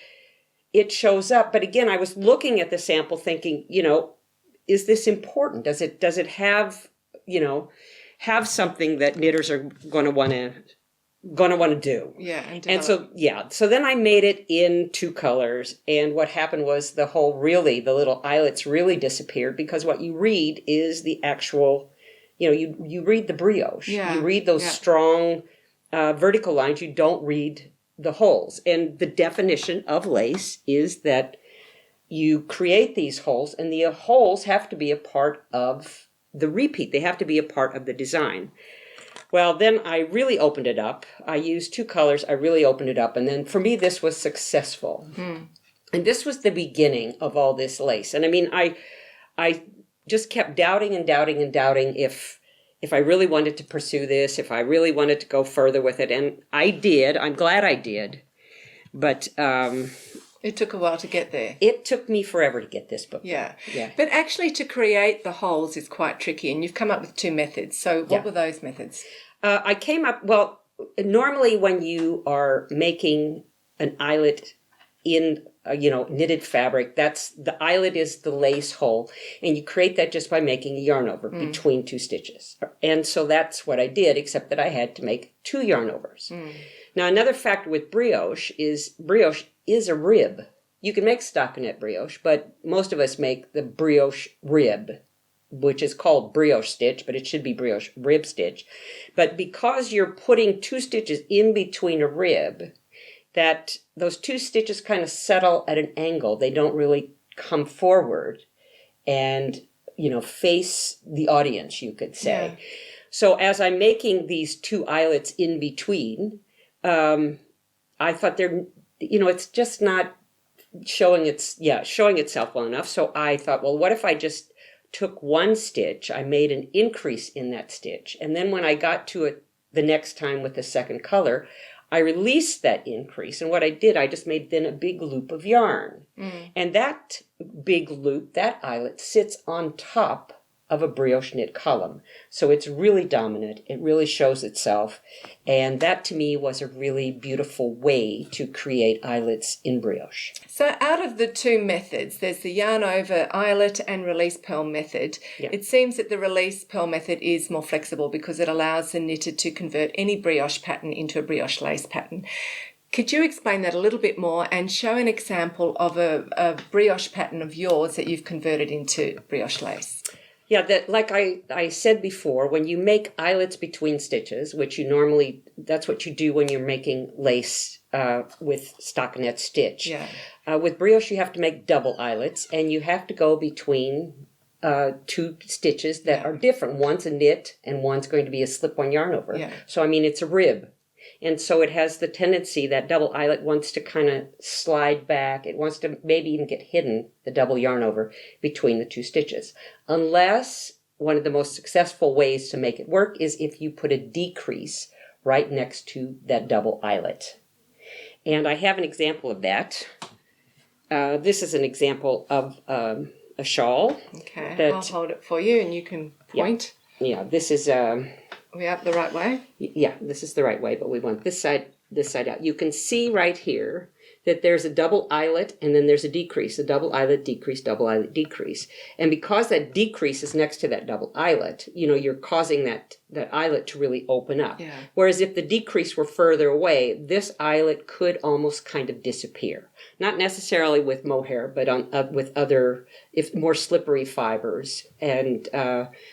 it shows up. But again, I was looking at the sample thinking, is this important? Does it have, have something that knitters are going to want to do? Yeah. And so then I made it in 2 colors. And what happened was the little eyelets really disappeared, because what you read is the actual, you read the brioche. Yeah. You read those strong vertical lines. You don't read the holes. And the definition of lace is that you create these holes, and the holes have to be a part of the repeat. They have to be a part of the design. Well, then I really opened it up. I used 2 colors. I really opened it up. And then for me, this was successful. And this was the beginning of all this lace. And I mean, I just kept doubting and doubting and doubting if I really wanted to pursue this, if I really wanted to go further with it. And I did. I'm glad I did. But it took a while to get there. It took me forever to get this book. Yeah. Yeah. But actually to create the holes is quite tricky, and you've come up with 2 methods. So what were those methods? I came up, normally when you are making an eyelet in knitted fabric, the eyelet is the lace hole, and you create that just by making a yarn over between 2 stitches. And so that's what I did, except that I had to make 2 yarn overs. Now, another fact with brioche is a rib. You can make stockinette brioche, but most of us make the brioche rib, which is called brioche stitch, but it should be brioche rib stitch. But because you're putting 2 stitches in between a rib, that those 2 stitches kind of settle at an angle. They don't really come forward and, face the audience, you could say. Yeah. So as I'm making these 2 eyelets in between, I thought it's just not showing itself well enough. So I thought, well, what if I just took 1 stitch, I made an increase in that stitch, and then when I got to it the next time with the second color, I released that increase, and what I did, I just made then a big loop of yarn. And that big loop, that eyelet, sits on top of a brioche knit column. So it's really dominant. It really shows itself. And that to me was a really beautiful way to create eyelets in brioche. So out of the 2 methods, there's the yarn over eyelet and release purl method. Yeah. It seems that the release purl method is more flexible because it allows the knitter to convert any brioche pattern into a brioche lace pattern. Could you explain that a little bit more and show an example of a brioche pattern of yours that you've converted into brioche lace? Yeah, that like I said before, when you make eyelets between stitches, which that's what you do when you're making lace with stockinette stitch. Yeah. With brioche, you have to make double eyelets, and you have to go between 2 stitches that are different. One's a knit, and one's going to be a slip-on yarn over. Yeah. So, it's a rib. And so it has the tendency, that double eyelet wants to kind of slide back. It wants to maybe even get hidden, the double yarn over, between the 2 stitches. Unless one of the most successful ways to make it work is if you put a decrease right next to that double eyelet. And I have an example of that. This is an example of a shawl. Okay, I'll hold it for you and you can point. Yeah, this is... Are we up the right way? Yeah, this is the right way, but we want this side out. You can see right here that there's a double eyelet and then there's a decrease. A double eyelet, decrease, double eyelet, decrease. And because that decrease is next to that double eyelet, you're causing that eyelet to really open up. Yeah. Whereas if the decrease were further away, this eyelet could almost kind of disappear. Not necessarily with mohair, but with other, if more slippery fibers. And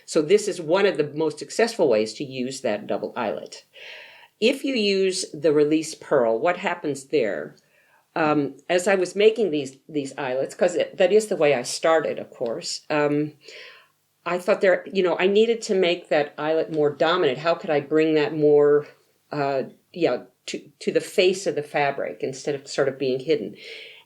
so this is one of the most successful ways to use that double eyelet. If you use the release purl, what happens there? As I was making these eyelets, because that is the way I started, of course, I thought I needed to make that eyelet more dominant. How could I bring that more to the face of the fabric instead of sort of being hidden.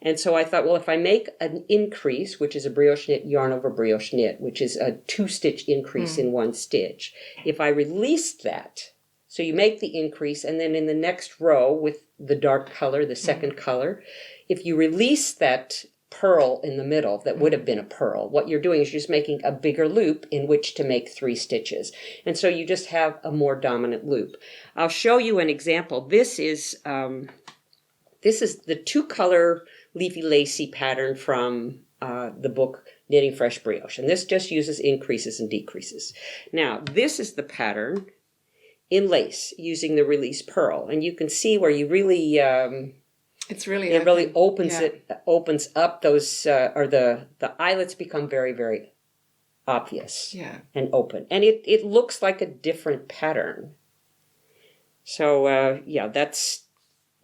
And so I thought, well, if I make an increase, which is a brioche knit yarn over brioche knit, which is a 2-stitch increase in one stitch, if I released that, so you make the increase, and then in the next row with the dark color, the second color, if you release that purl in the middle that would have been a purl, what you're doing is you're just making a bigger loop in which to make 3 stitches. And so you just have a more dominant loop. I'll show you an example. This is the 2-color leafy lacy pattern from the book Knitting Fresh Brioche. And this just uses increases and decreases. Now, this is the pattern in lace using the release purl. And you can see where you really... it's really it open. really opens up those, or the eyelets become very, very obvious and open. And it looks like a different pattern. So,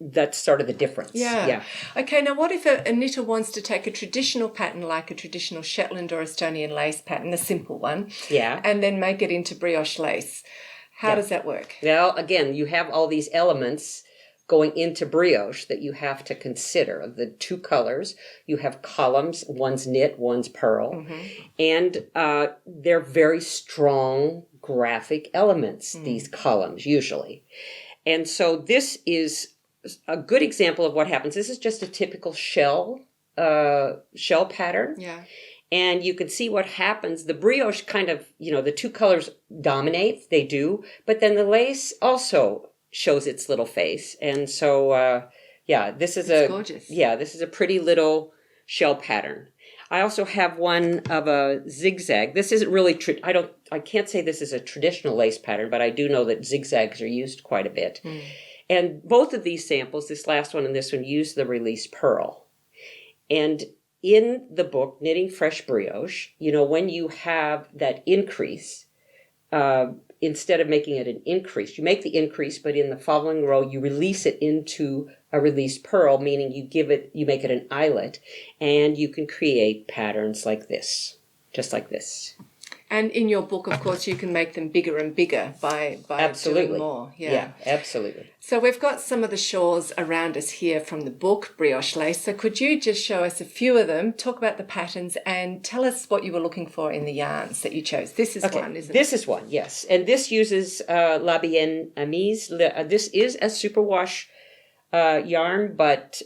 that's sort of the difference. Yeah. Okay, now what if a knitter wants to take a traditional pattern like a traditional Shetland or Estonian lace pattern, the simple one, and then make it into brioche lace? How does that work? Well, again, you have all these elements going into brioche that you have to consider. The 2 colors, you have columns, one's knit, one's purl, and they're very strong graphic elements, these columns usually. And so this is a good example of what happens. This is just a typical shell pattern. Yeah. And you can see what happens. The brioche kind of, the 2 colors dominate, they do, but then the lace also shows its little face. And so, this is gorgeous. Yeah, this is a pretty little shell pattern. I also have one of a zigzag. This isn't really, I can't say this is a traditional lace pattern, but I do know that zigzags are used quite a bit. And both of these samples, this last one and this one, use the release purl. And in the book, Knitting Fresh Brioche, when you have that increase, instead of making it an increase, you make the increase, but in the following row, you release it into a release purl, meaning you make it an eyelet, and you can create patterns like this, just like this. And in your book, of course, you can make them bigger and bigger by doing more. Yeah, absolutely. So we've got some of the shawls around us here from the book, Brioche Lace. So could you just show us a few of them, talk about the patterns, and tell us what you were looking for in the yarns that you chose? This is one, isn't it? This is one, yes. And this uses La Bien Amise. This is a superwash yarn, but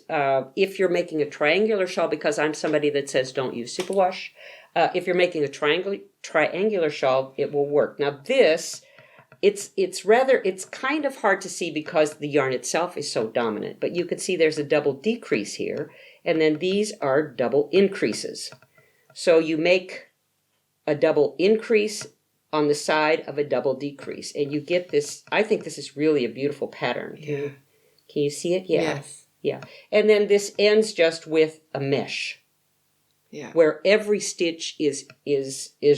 if you're making a triangular shawl, because I'm somebody that says don't use superwash, if you're making a triangular shawl, it will work. Now this, it's kind of hard to see because the yarn itself is so dominant, but you can see there's a double decrease here, and then these are double increases. So you make a double increase on the side of a double decrease, and you get this. I think this is really a beautiful pattern. Yeah. Can you see it? Yeah. Yes. Yeah. And then this ends just with a mesh. Yeah. Where every stitch is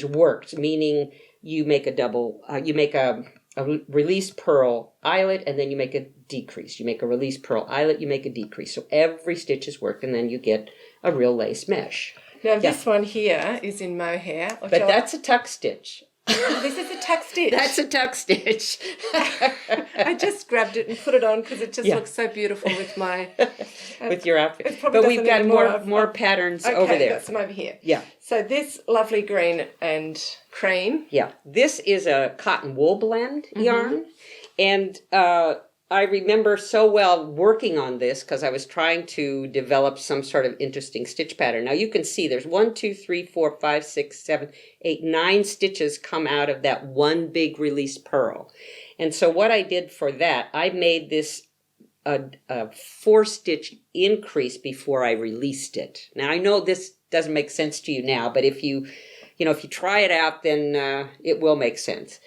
worked, meaning you make a double, you make a release purl eyelet, and then you make a decrease. You make a release purl eyelet, you make a decrease. So every stitch is worked, and then you get a real lace mesh. Now this one here is in mohair. But that's a tuck stitch. This is a tuck stitch. That's a tuck stitch. I just grabbed it and put it on because it just looks so beautiful with my... with your outfit. But we've got more patterns over there. Got some over here. Yeah. So this lovely green and cream. Yeah. This is a cotton wool blend yarn. And I remember so well working on this because I was trying to develop some sort of interesting stitch pattern. Now you can see there's 1, 2, 3, 4, 5, 6, 7, 8, 9 stitches come out of that one big release purl. And so what I did for that, I made this a 4-stitch increase before I released it. Now I know this doesn't make sense to you now, but if you try it out, then it will make sense.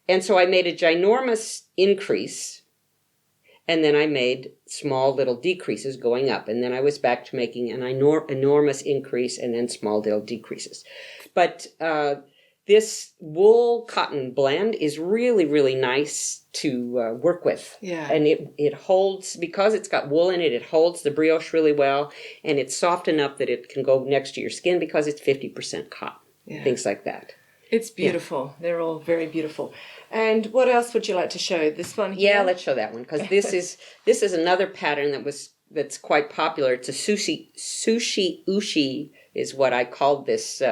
And so I made a ginormous increase, and then I made small little decreases going up. And then I was back to making an enormous increase and then small little decreases. But this wool cotton blend is really, really nice to work with. Yeah. And it holds, because it's got wool in it, it holds the brioche really well. And it's soft enough that it can go next to your skin because it's 50% cotton. Yeah. Things like that. It's beautiful. Yeah. They're all very beautiful. And what else would you like to show? This one here? Yeah, let's show that one, because this is another pattern that's quite popular. It's a sushi ushi is what I called this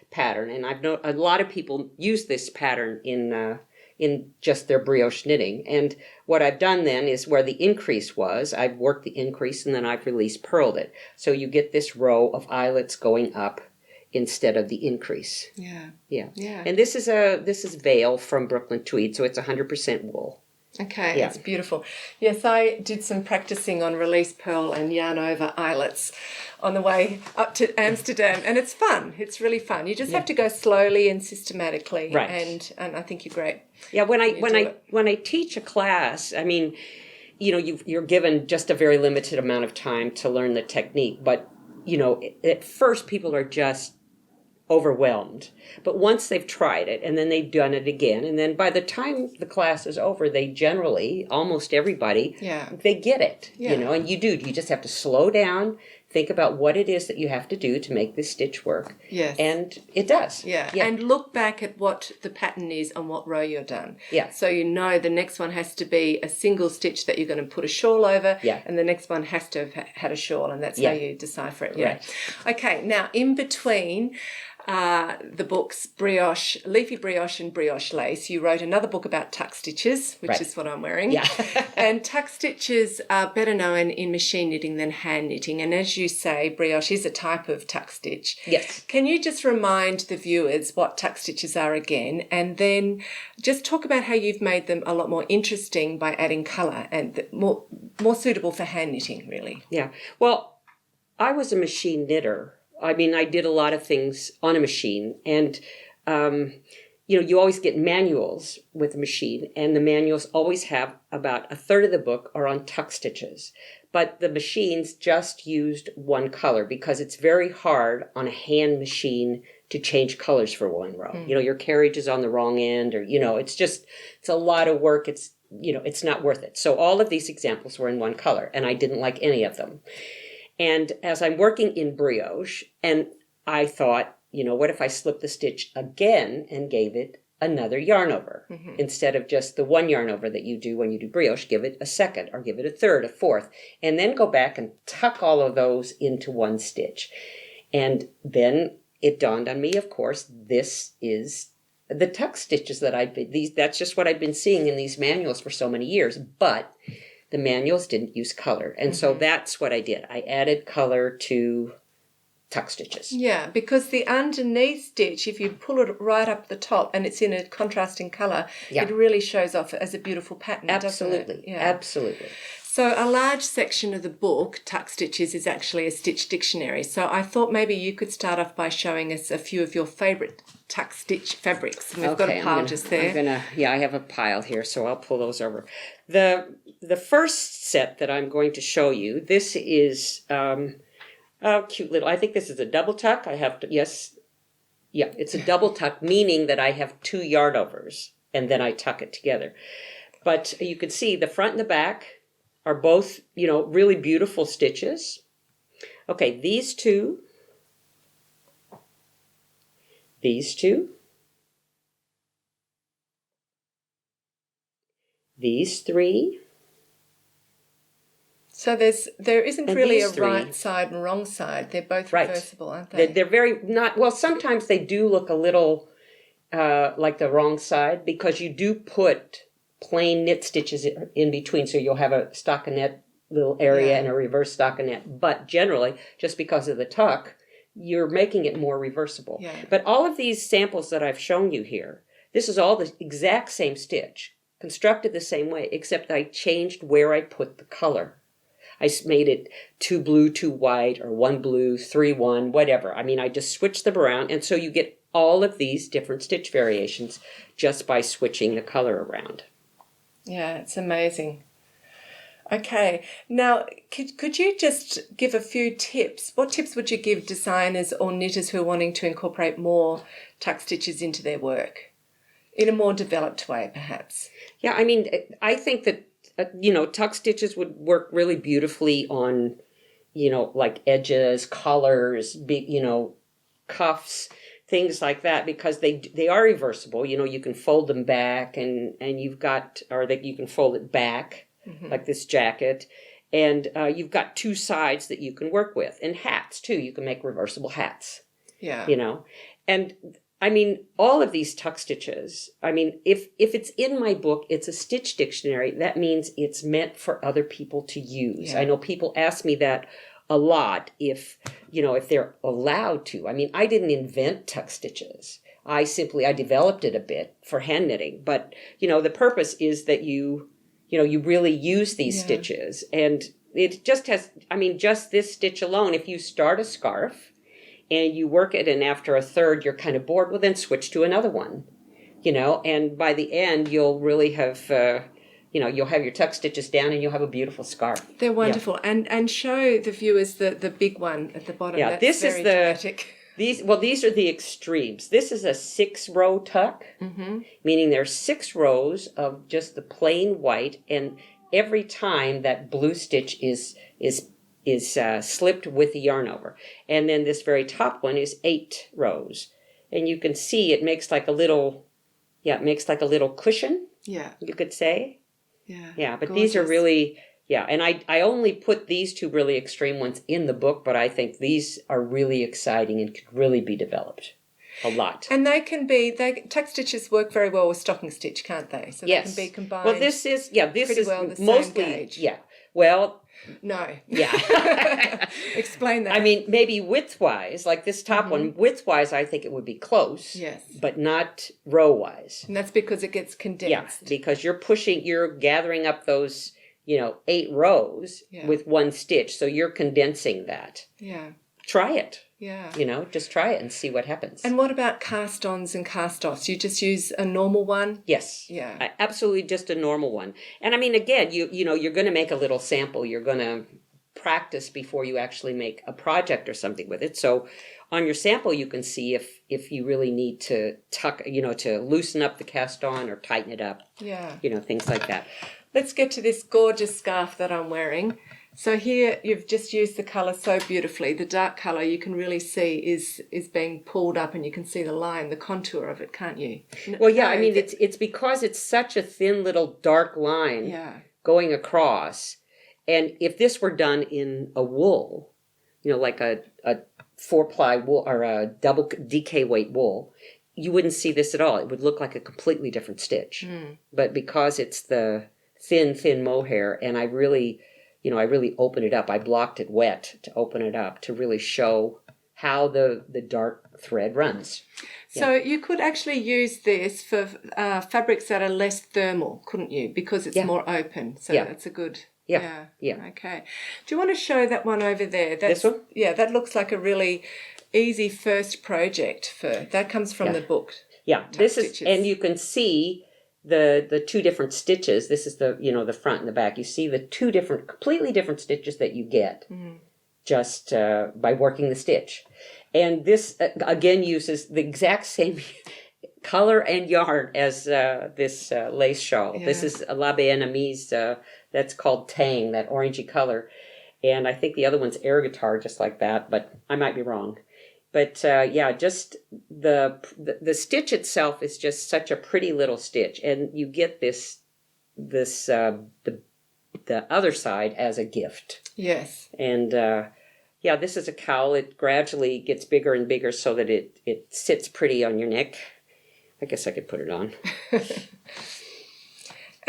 pattern, and I've known a lot of people use this pattern in just their brioche knitting. And what I've done then is where the increase was, I've worked the increase and then I've release purled it. So you get this row of eyelets going up instead of the increase. Yeah. And this is veil from Brooklyn Tweed, so it's 100% wool. Okay, That's beautiful. Yes, I did some practicing on release purl and yarn over eyelets on the way up to Amsterdam, and it's fun. It's really fun. You just have to go slowly and systematically, right? And I think you're great. Yeah, when I teach a class, I mean, you're given just a very limited amount of time to learn the technique, but at first people are just overwhelmed. But once they've tried it and then they've done it again, and then by the time the class is over, they generally, almost everybody, they get it, and you just have to slow down, think about what it is that you have to do to make this stitch work. Yes. And it does. Yeah. And look back at what the pattern is on what row you're done. Yeah. So the next one has to be a single stitch that you're going to put a shawl over. Yeah. And the next one has to have had a shawl, and that's how you decipher it. Yeah. Right. Okay. Now, in between the books Brioche, Leafy Brioche and Brioche Lace, you wrote another book about tuck stitches, which is what I'm wearing. Yeah. And tuck stitches are better known in machine knitting than hand knitting. And as you say, brioche is a type of tuck stitch. Yes. Can you just remind the viewers what tuck stitches are again, and then just talk about how you've made them a lot more interesting by adding colour and more suitable for hand knitting, really? Yeah. Well, I was a machine knitter. I mean, I did a lot of things on a machine, and, you always get manuals with a machine, and the manuals always have about a third of the book are on tuck stitches. But the machines just used one color because it's very hard on a hand machine to change colors for one row. Mm. Your carriage is on the wrong end, or, it's a lot of work. It's not worth it. So all of these examples were in one color, and I didn't like any of them. And as I'm working in brioche, and I thought, what if I slipped the stitch again and gave it another yarn over? Mm-hmm. Instead of just the one yarn over that you do when you do brioche, give it a second, or give it a third, a fourth, and then go back and tuck all of those into one stitch. And then it dawned on me, of course, this is the tuck stitches that's just what I've been seeing in these manuals for so many years. But the manuals didn't use color. And so that's what I did. I added color to tuck stitches. Yeah, because the underneath stitch, if you pull it right up the top and it's in a contrasting colour, it really shows off as a beautiful pattern, absolutely, doesn't it? Yeah. Absolutely. So a large section of the book, Tuck Stitches, is actually a stitch dictionary. So I thought maybe you could start off by showing us a few of your favourite tuck stitch fabrics. And we've got a pile just there. I have a pile here, so I'll pull those over. The first set that I'm going to show you, this is a cute little, I think this is a double tuck. It's a double tuck, meaning that I have 2 yarn overs, and then I tuck it together. But you can see the front and the back are both, really beautiful stitches. Okay, these two, these 3. So there isn't really a right side and wrong side. They're both reversible, aren't they? They're very not, well, sometimes they do look a little like the wrong side, because you do put plain knit stitches in between, so you'll have a stockinette little area and a reverse stockinette. But generally, just because of the tuck, you're making it more reversible. Yeah. But all of these samples that I've shown you here, this is all the exact same stitch, constructed the same way, except I changed where I put the color. I made it 2 blue, 2 white, or 1 blue, 3 1, whatever. I mean, I just switched them around, and so you get all of these different stitch variations just by switching the color around. Yeah, it's amazing. Okay, now could you just give a few tips? What tips would you give designers or knitters who are wanting to incorporate more tuck stitches into their work in a more developed way, perhaps? Yeah, I mean, I think that tuck stitches would work really beautifully on, like edges, collars, big, cuffs. things like that, because they are reversible. You know, you can fold them back, and you've got, or that you can fold it back, like this jacket. And you've got two sides that you can work with. And hats, too. You can make reversible hats. Yeah. You know? And, I mean, all of these tuck stitches, I mean, if it's in my book, it's a stitch dictionary. That means it's meant for other people to use. Yeah. I know people ask me that a lot, if they're allowed to. I mean, I didn't invent tuck stitches. I developed it a bit for hand knitting. But, you know, the purpose is that you really use these stitches. And it just has, I mean, just this stitch alone, if you start a scarf and you work it, and after a third you're kind of bored, well, then switch to another one, you know, and by the end you'll really have, you'll have your tuck stitches down and you'll have a beautiful scarf. They're wonderful. Yeah. And show the viewers the big one at the bottom. Yeah, that's this very is the dramatic. These are the extremes. This is a 6-row tuck, meaning there's 6 rows of just the plain white, and every time that blue stitch is slipped with the yarn over. And then this very top one is 8 rows. And you can see it makes like a little cushion, you could say. Yeah. Yeah, but gorgeous. These are really, and I only put these 2 really extreme ones in the book, but I think these are really exciting and could really be developed a lot. And tuck stitches work very well with stocking stitch, can't they? So they can be combined. Well, this is well the mostly, same gauge. yeah. Well, no. Yeah. Explain that. I mean, maybe width-wise, like this top one, width-wise, I think it would be close. Yes. But not row-wise. And that's because it gets condensed. Yeah, because you're gathering up those, 8 rows with one stitch. So you're condensing that. Yeah. Try it. Yeah. Just try it and see what happens. And what about cast-ons and cast-offs? You just use a normal one? Yes. Yeah. Absolutely, just a normal one. And I mean, again, you're going to make a little sample. You're going to practice before you actually make a project or something with it. So on your sample, you can see if you really need to tuck, to loosen up the cast-on or tighten it up. Yeah. Things like that. Let's get to this gorgeous scarf that I'm wearing. So here you've just used the colour so beautifully. The dark colour you can really see is being pulled up, and you can see the line, the contour of it, can't you? Well, yeah, I mean, it's because it's such a thin little dark line going across. And if this were done in a wool, like a 4-ply wool or a double DK weight wool, you wouldn't see this at all. It would look like a completely different stitch. But because it's the thin mohair, and I really open it up. I blocked it wet to open it up to really show how the dark thread runs. So you could actually use this for fabrics that are less thermal, couldn't you? Because it's more open. So that's a good... Yeah. Okay. Do you want to show that one over there? This one? Yeah, that looks like a really easy first project. That comes from the book. Yeah, this is, and you can see the 2 different stitches. This is the front and the back. You see the 2 completely different stitches that you get just by working the stitch. And this, again, uses the exact same color and yarn as this lace shawl. Yeah. This is a La Vietnamese, that's called Tang, that orangey color. And I think the other one's air guitar, just like that, but I might be wrong. But just the stitch itself is just such a pretty little stitch, and you get this the other side as a gift. Yes. And this is a cowl. It gradually gets bigger and bigger so that it sits pretty on your neck. I guess I could put it on.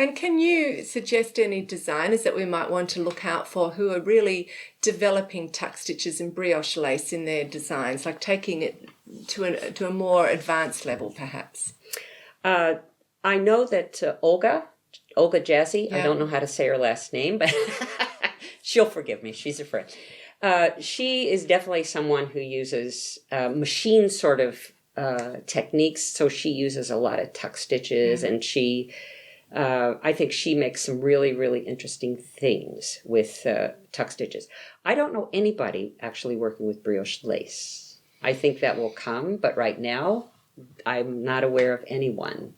And can you suggest any designers that we might want to look out for who are really developing tuck stitches and brioche lace in their designs, like taking it to a more advanced level, perhaps? I know that Olga Jazzy, I don't know how to say her last name, but she'll forgive me. She's a friend. She is definitely someone who uses machine sort of techniques. So she uses a lot of tuck stitches, and she... I think she makes some really, really interesting things with tuck stitches. I don't know anybody actually working with brioche lace. I think that will come, but right now, I'm not aware of anyone.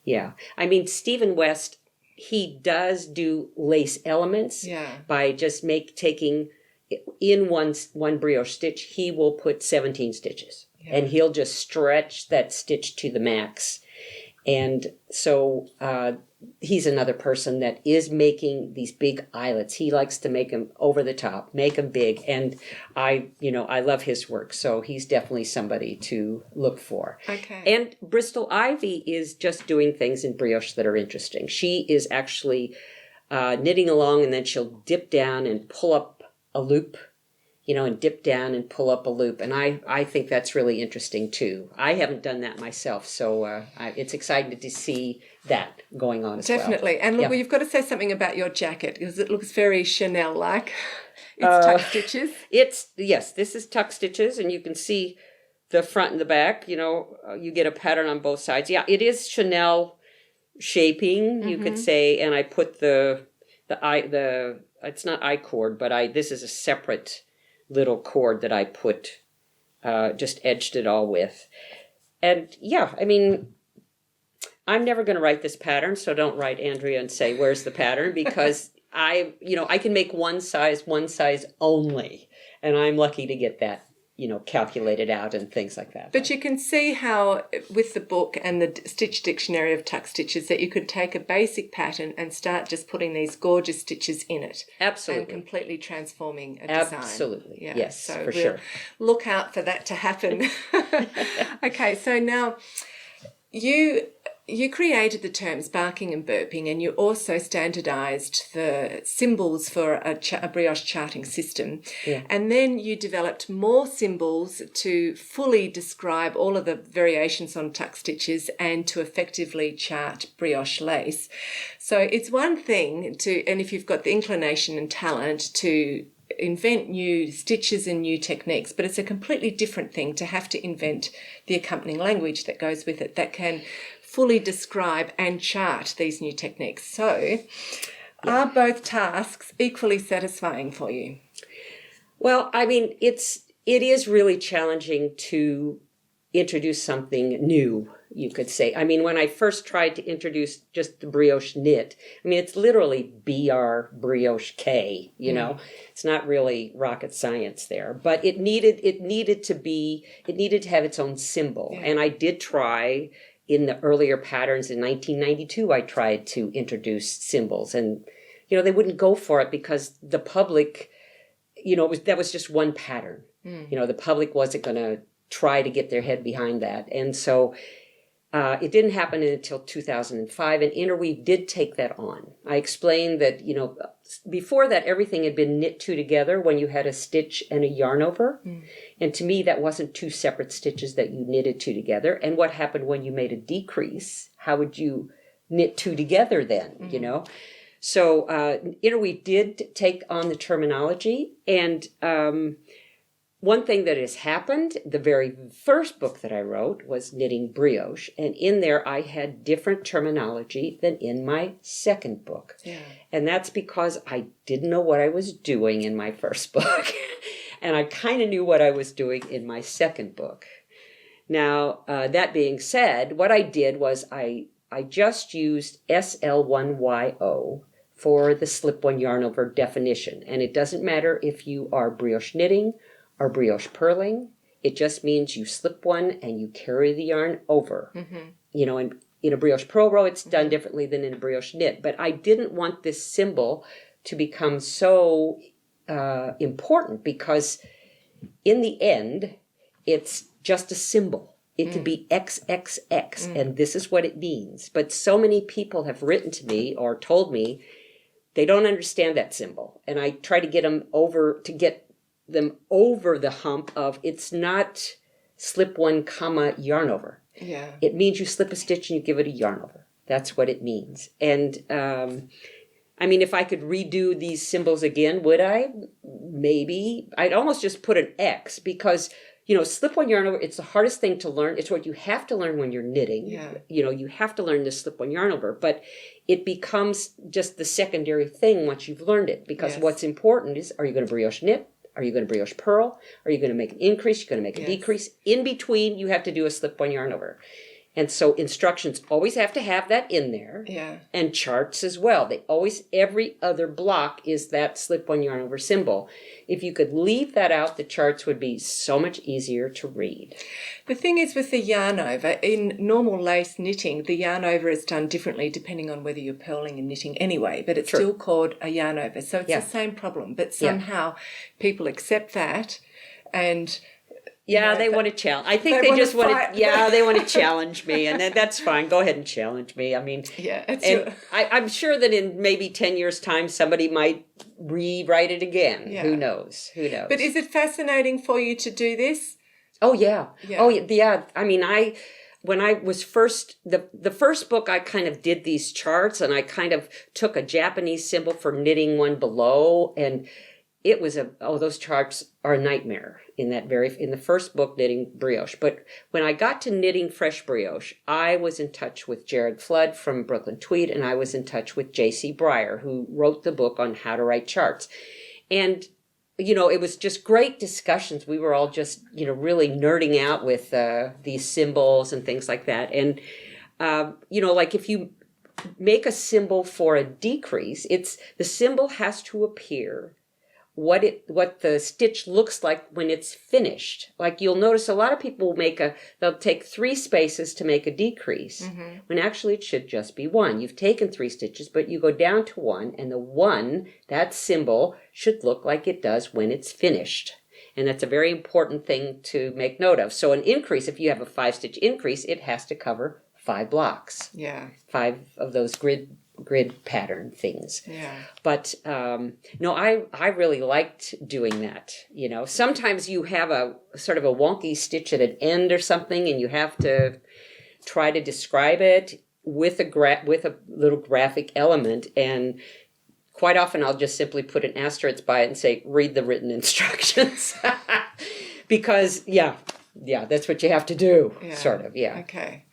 Yeah. I mean, Stephen West, he does do lace elements by just taking in one brioche stitch, he will put 17 stitches. and he'll just stretch that stitch to the max. And so he's another person that is making these big eyelets. He likes to make them over the top, make them big. And I love his work. So he's definitely somebody to look for. Okay. And Bristol Ivy is just doing things in brioche that are interesting. She is actually knitting along, and then she'll dip down and pull up a loop, and dip down and pull up a loop. And I think that's really interesting too. I haven't done that myself, so it's exciting to see that going on as Definitely. well. And look, you've got to say something about your jacket, because it looks very Chanel-like. It's tuck stitches. Yes, this is tuck stitches, and you can see the front and the back. You get a pattern on both sides. Yeah, it is Chanel shaping, you could say. And I put the it's not I-cord, but this is a separate little cord that I put, just edged it all with. And yeah, I mean, I'm never going to write this pattern, so don't write Andrea and say, where's the pattern? Because I can make one size only. And I'm lucky to get that, calculated out and things like that. But you can see how, with the book and the Stitch Dictionary of Tuck Stitches, that you could take a basic pattern and start just putting these gorgeous stitches in it. Absolutely. And completely transforming a design. Absolutely. Yeah. Yes, so for sure. Look out for that to happen. Okay, so now you created the terms barking and burping, and you also standardized the symbols for a brioche charting system. Yeah. And then you developed more symbols to fully describe all of the variations on tuck stitches and to effectively chart brioche lace. So it's one thing and if you've got the inclination and talent to invent new stitches and new techniques, but it's a completely different thing to have to invent the accompanying language that goes with it that can fully describe and chart these new techniques. So are both tasks equally satisfying for you? Well, I mean, it is really challenging to introduce something new, you could say. I mean, when I first tried to introduce just the brioche knit, I mean, it's literally BR brioche K, It's not really rocket science there, but it needed to have its own symbol. Yeah. And I did try in the earlier patterns in 1992, I tried to introduce symbols, and, they wouldn't go for it because the public, that was just one pattern. The public wasn't going to try to get their head behind that. And so it didn't happen until 2005, and Interweave did take that on. I explained that, before that, everything had been knit two together when you had a stitch and a yarn over. And to me, that wasn't two separate stitches that you knitted two together. And what happened when you made a decrease? How would you knit two together then, So Interweave did take on the terminology, and one thing that has happened, the very first book that I wrote was Knitting Brioche, and in there I had different terminology than in my second book. Yeah. And that's because I didn't know what I was doing in my first book, and I kind of knew what I was doing in my second book. Now, that being said, what I did was I just used SL1YO for the slip-one yarn over definition, and it doesn't matter if you are brioche knitting or brioche purling. It just means you slip one and you carry the yarn over. And in a brioche purl row, it's done differently than in a brioche knit. But I didn't want this symbol to become so important, because in the end, it's just a symbol. It could be XXX, and this is what it means. But so many people have written to me or told me they don't understand that symbol. And I try to get them over the hump of, it's not slip one comma yarn over. Yeah. It means you slip a stitch and you give it a yarn over. That's what it means. And I mean, if I could redo these symbols again, would I? Maybe. I'd almost just put an X, because slip one yarn over, it's the hardest thing to learn. It's what you have to learn when you're knitting. Yeah. You have to learn this slip one yarn over, but it becomes just the secondary thing once you've learned it, because what's important is, are you going to brioche knit? Are you going to brioche purl? Are you going to make an increase? You're going to make a decrease. In between, you have to do a slip one yarn over. And so instructions always have to have that in there. Yeah. And charts as well. They always, every other block is that slip one yarn over symbol. If you could leave that out, the charts would be so much easier to read. The thing is with the yarn over, in normal lace knitting, the yarn over is done differently depending on whether you're purling and knitting anyway, but it's Sure. still called a yarn over. So it's Yeah. the same problem, but somehow people accept that and... Yeah, Yeah, they but want to challenge. I think they they wanna just want fight. to. Yeah, they want to challenge me, and that's fine. Go ahead and challenge me. I mean, Yeah, it's and I'm sure that in maybe 10 years' time, somebody might rewrite it again. Yeah. Who knows? Who knows? But is it fascinating for you to do this? Oh yeah. Yeah. Oh yeah. I mean, when I was first the first book, I kind of did these charts, and I kind of took a Japanese symbol for knitting one below, and it was those charts are a nightmare in the first book, Knitting Brioche. But when I got to knitting fresh brioche, I was in touch with Jared Flood from Brooklyn Tweed, and I was in touch with J.C. Breyer, who wrote the book on how to write charts. And, it was just great discussions. We were all just, really nerding out with these symbols and things like that. And, like if you make a symbol for a decrease, the symbol has to appear what the stitch looks like when it's finished. Like you'll notice a lot of people they'll take 3 spaces to make a decrease, when actually it should just be 1. You've taken 3 stitches, but you go down to 1, and the 1, that symbol, should look like it does when it's finished. And that's a very important thing to make note of. So an increase, if you have a 5-stitch increase, it has to cover 5 blocks. Yeah. 5 of those grid pattern things. Yeah. But no, I really liked doing that. Sometimes you have a sort of a wonky stitch at an end or something, and you have to try to describe it with a little graphic element. And quite often I'll just simply put an asterisk by it and say, read the written instructions. Because that's what you have to do. Yeah. Sort of. Yeah. Okay.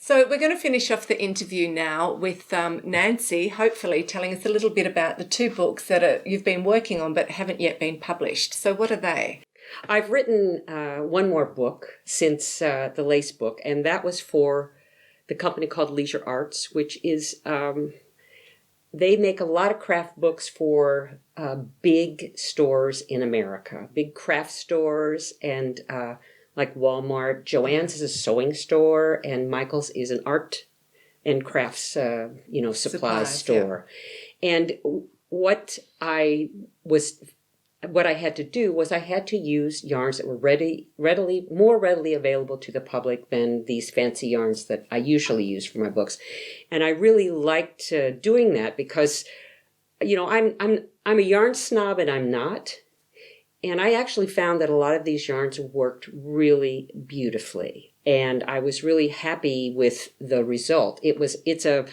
So we're going to finish off the interview now with Nancy, hopefully telling us a little bit about the 2 books that you've been working on but haven't yet been published. So what are they? I've written one more book since the lace book, and that was for the company called Leisure Arts, which is, they make a lot of craft books for big stores in America, big craft stores, and like Walmart. Joann's is a sewing store, and Michael's is an art and crafts, supplies store. Yeah. And what I had to do was I had to use yarns that were more readily available to the public than these fancy yarns that I usually use for my books. And I really liked doing that because, I'm a yarn snob and I'm not. And I actually found that a lot of these yarns worked really beautifully. And I was really happy with the result. It's a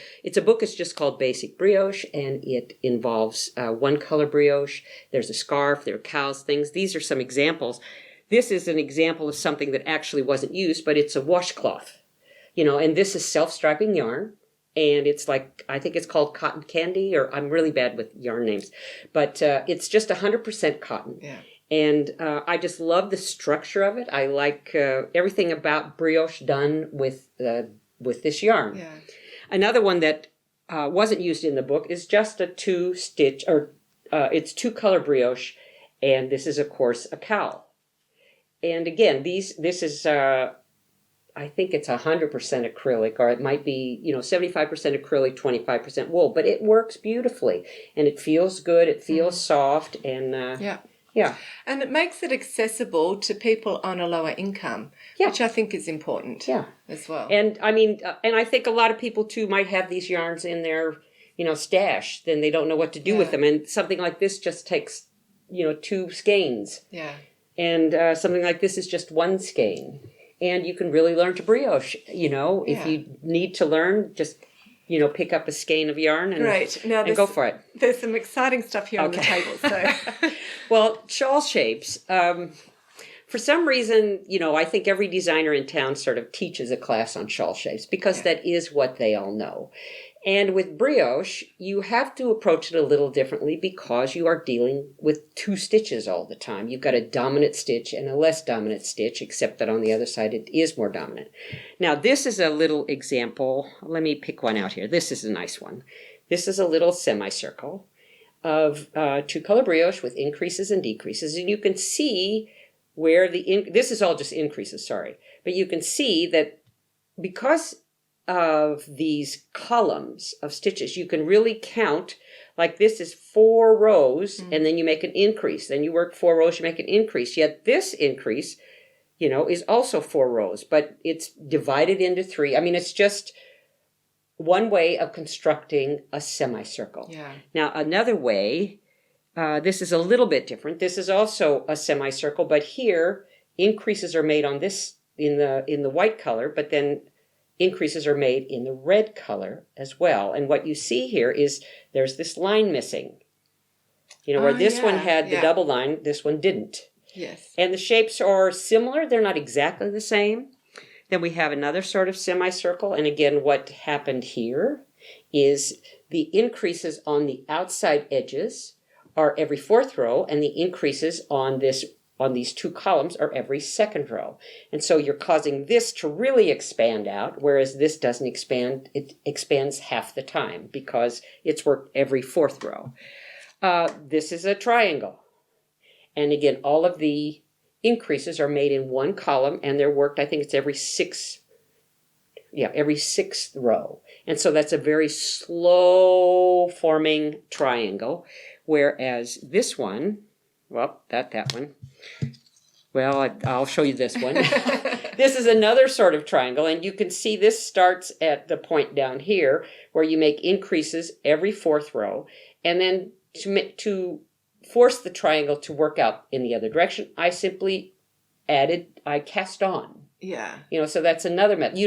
book that's just called Basic Brioche, and it involves 1-color brioche. There's a scarf, there are cows, things. These are some examples. This is an example of something that actually wasn't used, but it's a washcloth. And this is self-striping yarn. And it's like, I think it's called cotton candy, or I'm really bad with yarn names. But it's just 100% cotton. Yeah. And I just love the structure of it. I like everything about brioche done with this yarn. Yeah. Another one that wasn't used in the book is just a 2-stitch, or it's 2-color brioche, and this is, of course, a cowl. And again, this is, I think it's 100% acrylic, or it might be, 75% acrylic, 25% wool, but it works beautifully, and it feels good. It feels soft, and yeah. And it makes it accessible to people on a lower income, which I think is important as well. And I mean, and I think a lot of people too might have these yarns in their, stash, then they don't know what to do with them. And something like this just takes, 2 skeins. Yeah. And something like this is just 1 skein. And you can really learn to brioche, if you need to learn, just pick up a skein of yarn and go for it. There's some exciting stuff here on the table. So, well, shawl shapes. For some reason, I think every designer in town sort of teaches a class on shawl shapes because that is what they all know. And with brioche, you have to approach it a little differently because you are dealing with two stitches all the time. You've got a dominant stitch and a less dominant stitch, except that on the other side it is more dominant. Now this is a little example. Let me pick one out here. This is a nice one. This is a little semicircle of two-color brioche with increases and decreases. And you can see where this is all just increases, sorry. But you can see that because of these columns of stitches, you can really count, like this is 4 rows, and then you make an increase. Then you work 4 rows, you make an increase. Yet this increase, is also 4 rows, but it's divided into 3. I mean, it's just one way of constructing a semicircle. Yeah. Now, another way, this is a little bit different. This is also a semicircle, but here increases are made on this in the white color, but then increases are made in the red color as well. And what you see here is there's this line missing. Where this one had the double line, this one didn't. Yes. And the shapes are similar. They're not exactly the same. Then we have another sort of semicircle. And again, what happened here is the increases on the outside edges are every 4th row, and the increases on these 2 columns are every 2nd row. And so you're causing this to really expand out, whereas this doesn't expand. It expands half the time because it's worked every 4th row. This is a triangle. And again, all of the increases are made in one column, and they're worked, I think it's every 6th row. And so that's a very slow forming triangle, whereas this one, well, that one. Well, I'll show you this one. This is another sort of triangle, and you can see this starts at the point down here where you make increases every 4th row, and then to force the triangle to work out in the other direction, I cast on. Yeah. So that's another method.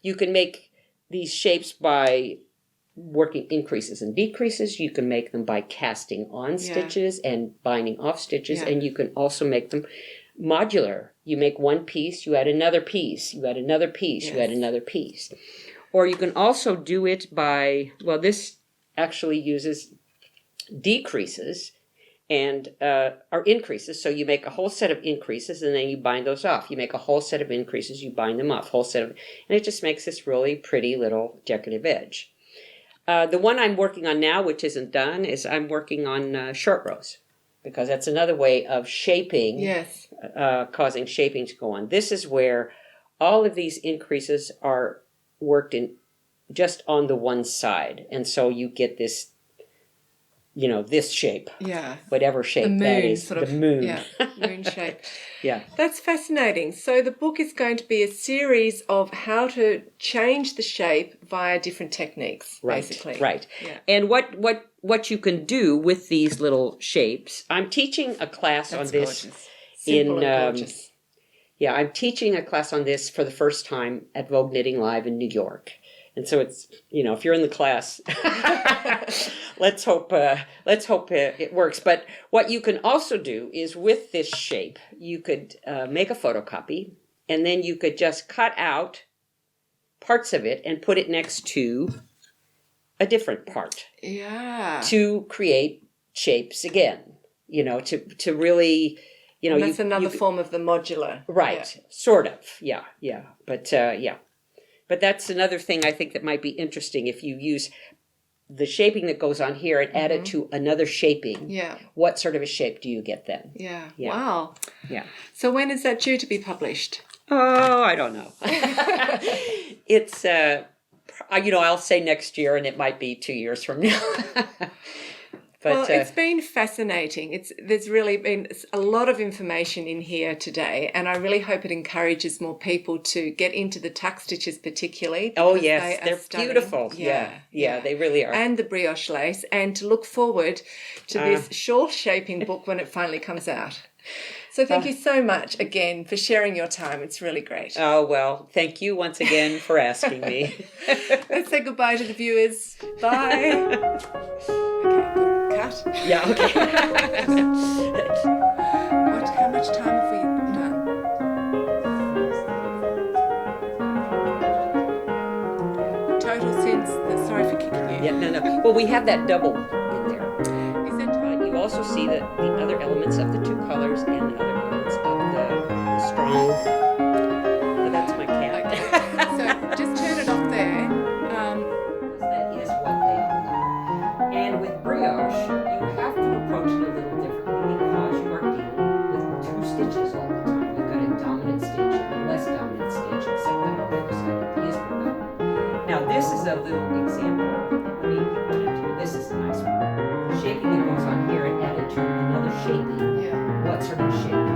You can make these shapes by working increases and decreases. You can make them by casting on stitches and binding off stitches, and you can also make them modular. You make one piece, you add another piece, you add another piece, you add another piece. Or you can also do it by, this actually uses decreases and or increases. So you make a whole set of increases and then you bind those off. You make a whole set of increases, you bind them off, and it just makes this really pretty little decorative edge. The one I'm working on now, which isn't done, is I'm working on short rows, because that's another way of shaping, causing shaping to go on. This is where all of these increases are worked in just on the one side. And so you get this, this shape. Yeah. Whatever shape the moon, that is. Sort of, the moon. Yeah, moon shape. Yeah. That's fascinating. So the book is going to be a series of how to change the shape via different techniques, basically. Right. Yeah. And what you can do with these little shapes, I'm teaching a class on this. Gorgeous. Simple and gorgeous. Yeah, I'm teaching a class on this for the first time at Vogue Knitting Live in New York. And so it's, if you're in the class, let's hope it works. But what you can also do is with this shape, you could make a photocopy, and then you could just cut out parts of it and put it next to a different part. Yeah. To create shapes again, to really, and that's another form of the modular. Right. Yeah. Sort of. Yeah. Yeah. But, But that's another thing I think that might be interesting if you use the shaping that goes on here and add it to another shaping. Yeah. What sort of a shape do you get then? Yeah. Yeah. Wow. Yeah. So when is that due to be published? Oh, I don't know. It's, I'll say next year, and it might be 2 years from now. But, it's been fascinating. There's really been a lot of information in here today, and I really hope it encourages more people to get into the tuck stitches particularly. Oh, yes, they're beautiful. Yeah, they really are. And the brioche lace, and to look forward to this shawl shaping book when it finally comes out. So thank you so much again for sharing your time. It's really great. Oh, well, thank you once again for asking me. Let's say goodbye to the viewers. Bye. Okay, cut. Yeah, okay. How much time have we done? Total sin Sorry for kicking you. Yeah, no. Well, we have that double in there. Is that You also see that the other elements of the two colors and the other elements of the strong. Oh, that's my cat. okay? So just turn it off there. That is what they all are. And with brioche, you have to approach it a little differently because you are dealing with two stitches all the time. You've got a dominant stitch and a less dominant stitch, except that on the other side it is more dominant. Now this is a little example. Let me put it here. This is a nice one. The shaping that goes on here and added to another shaping. Yeah. What sort of shape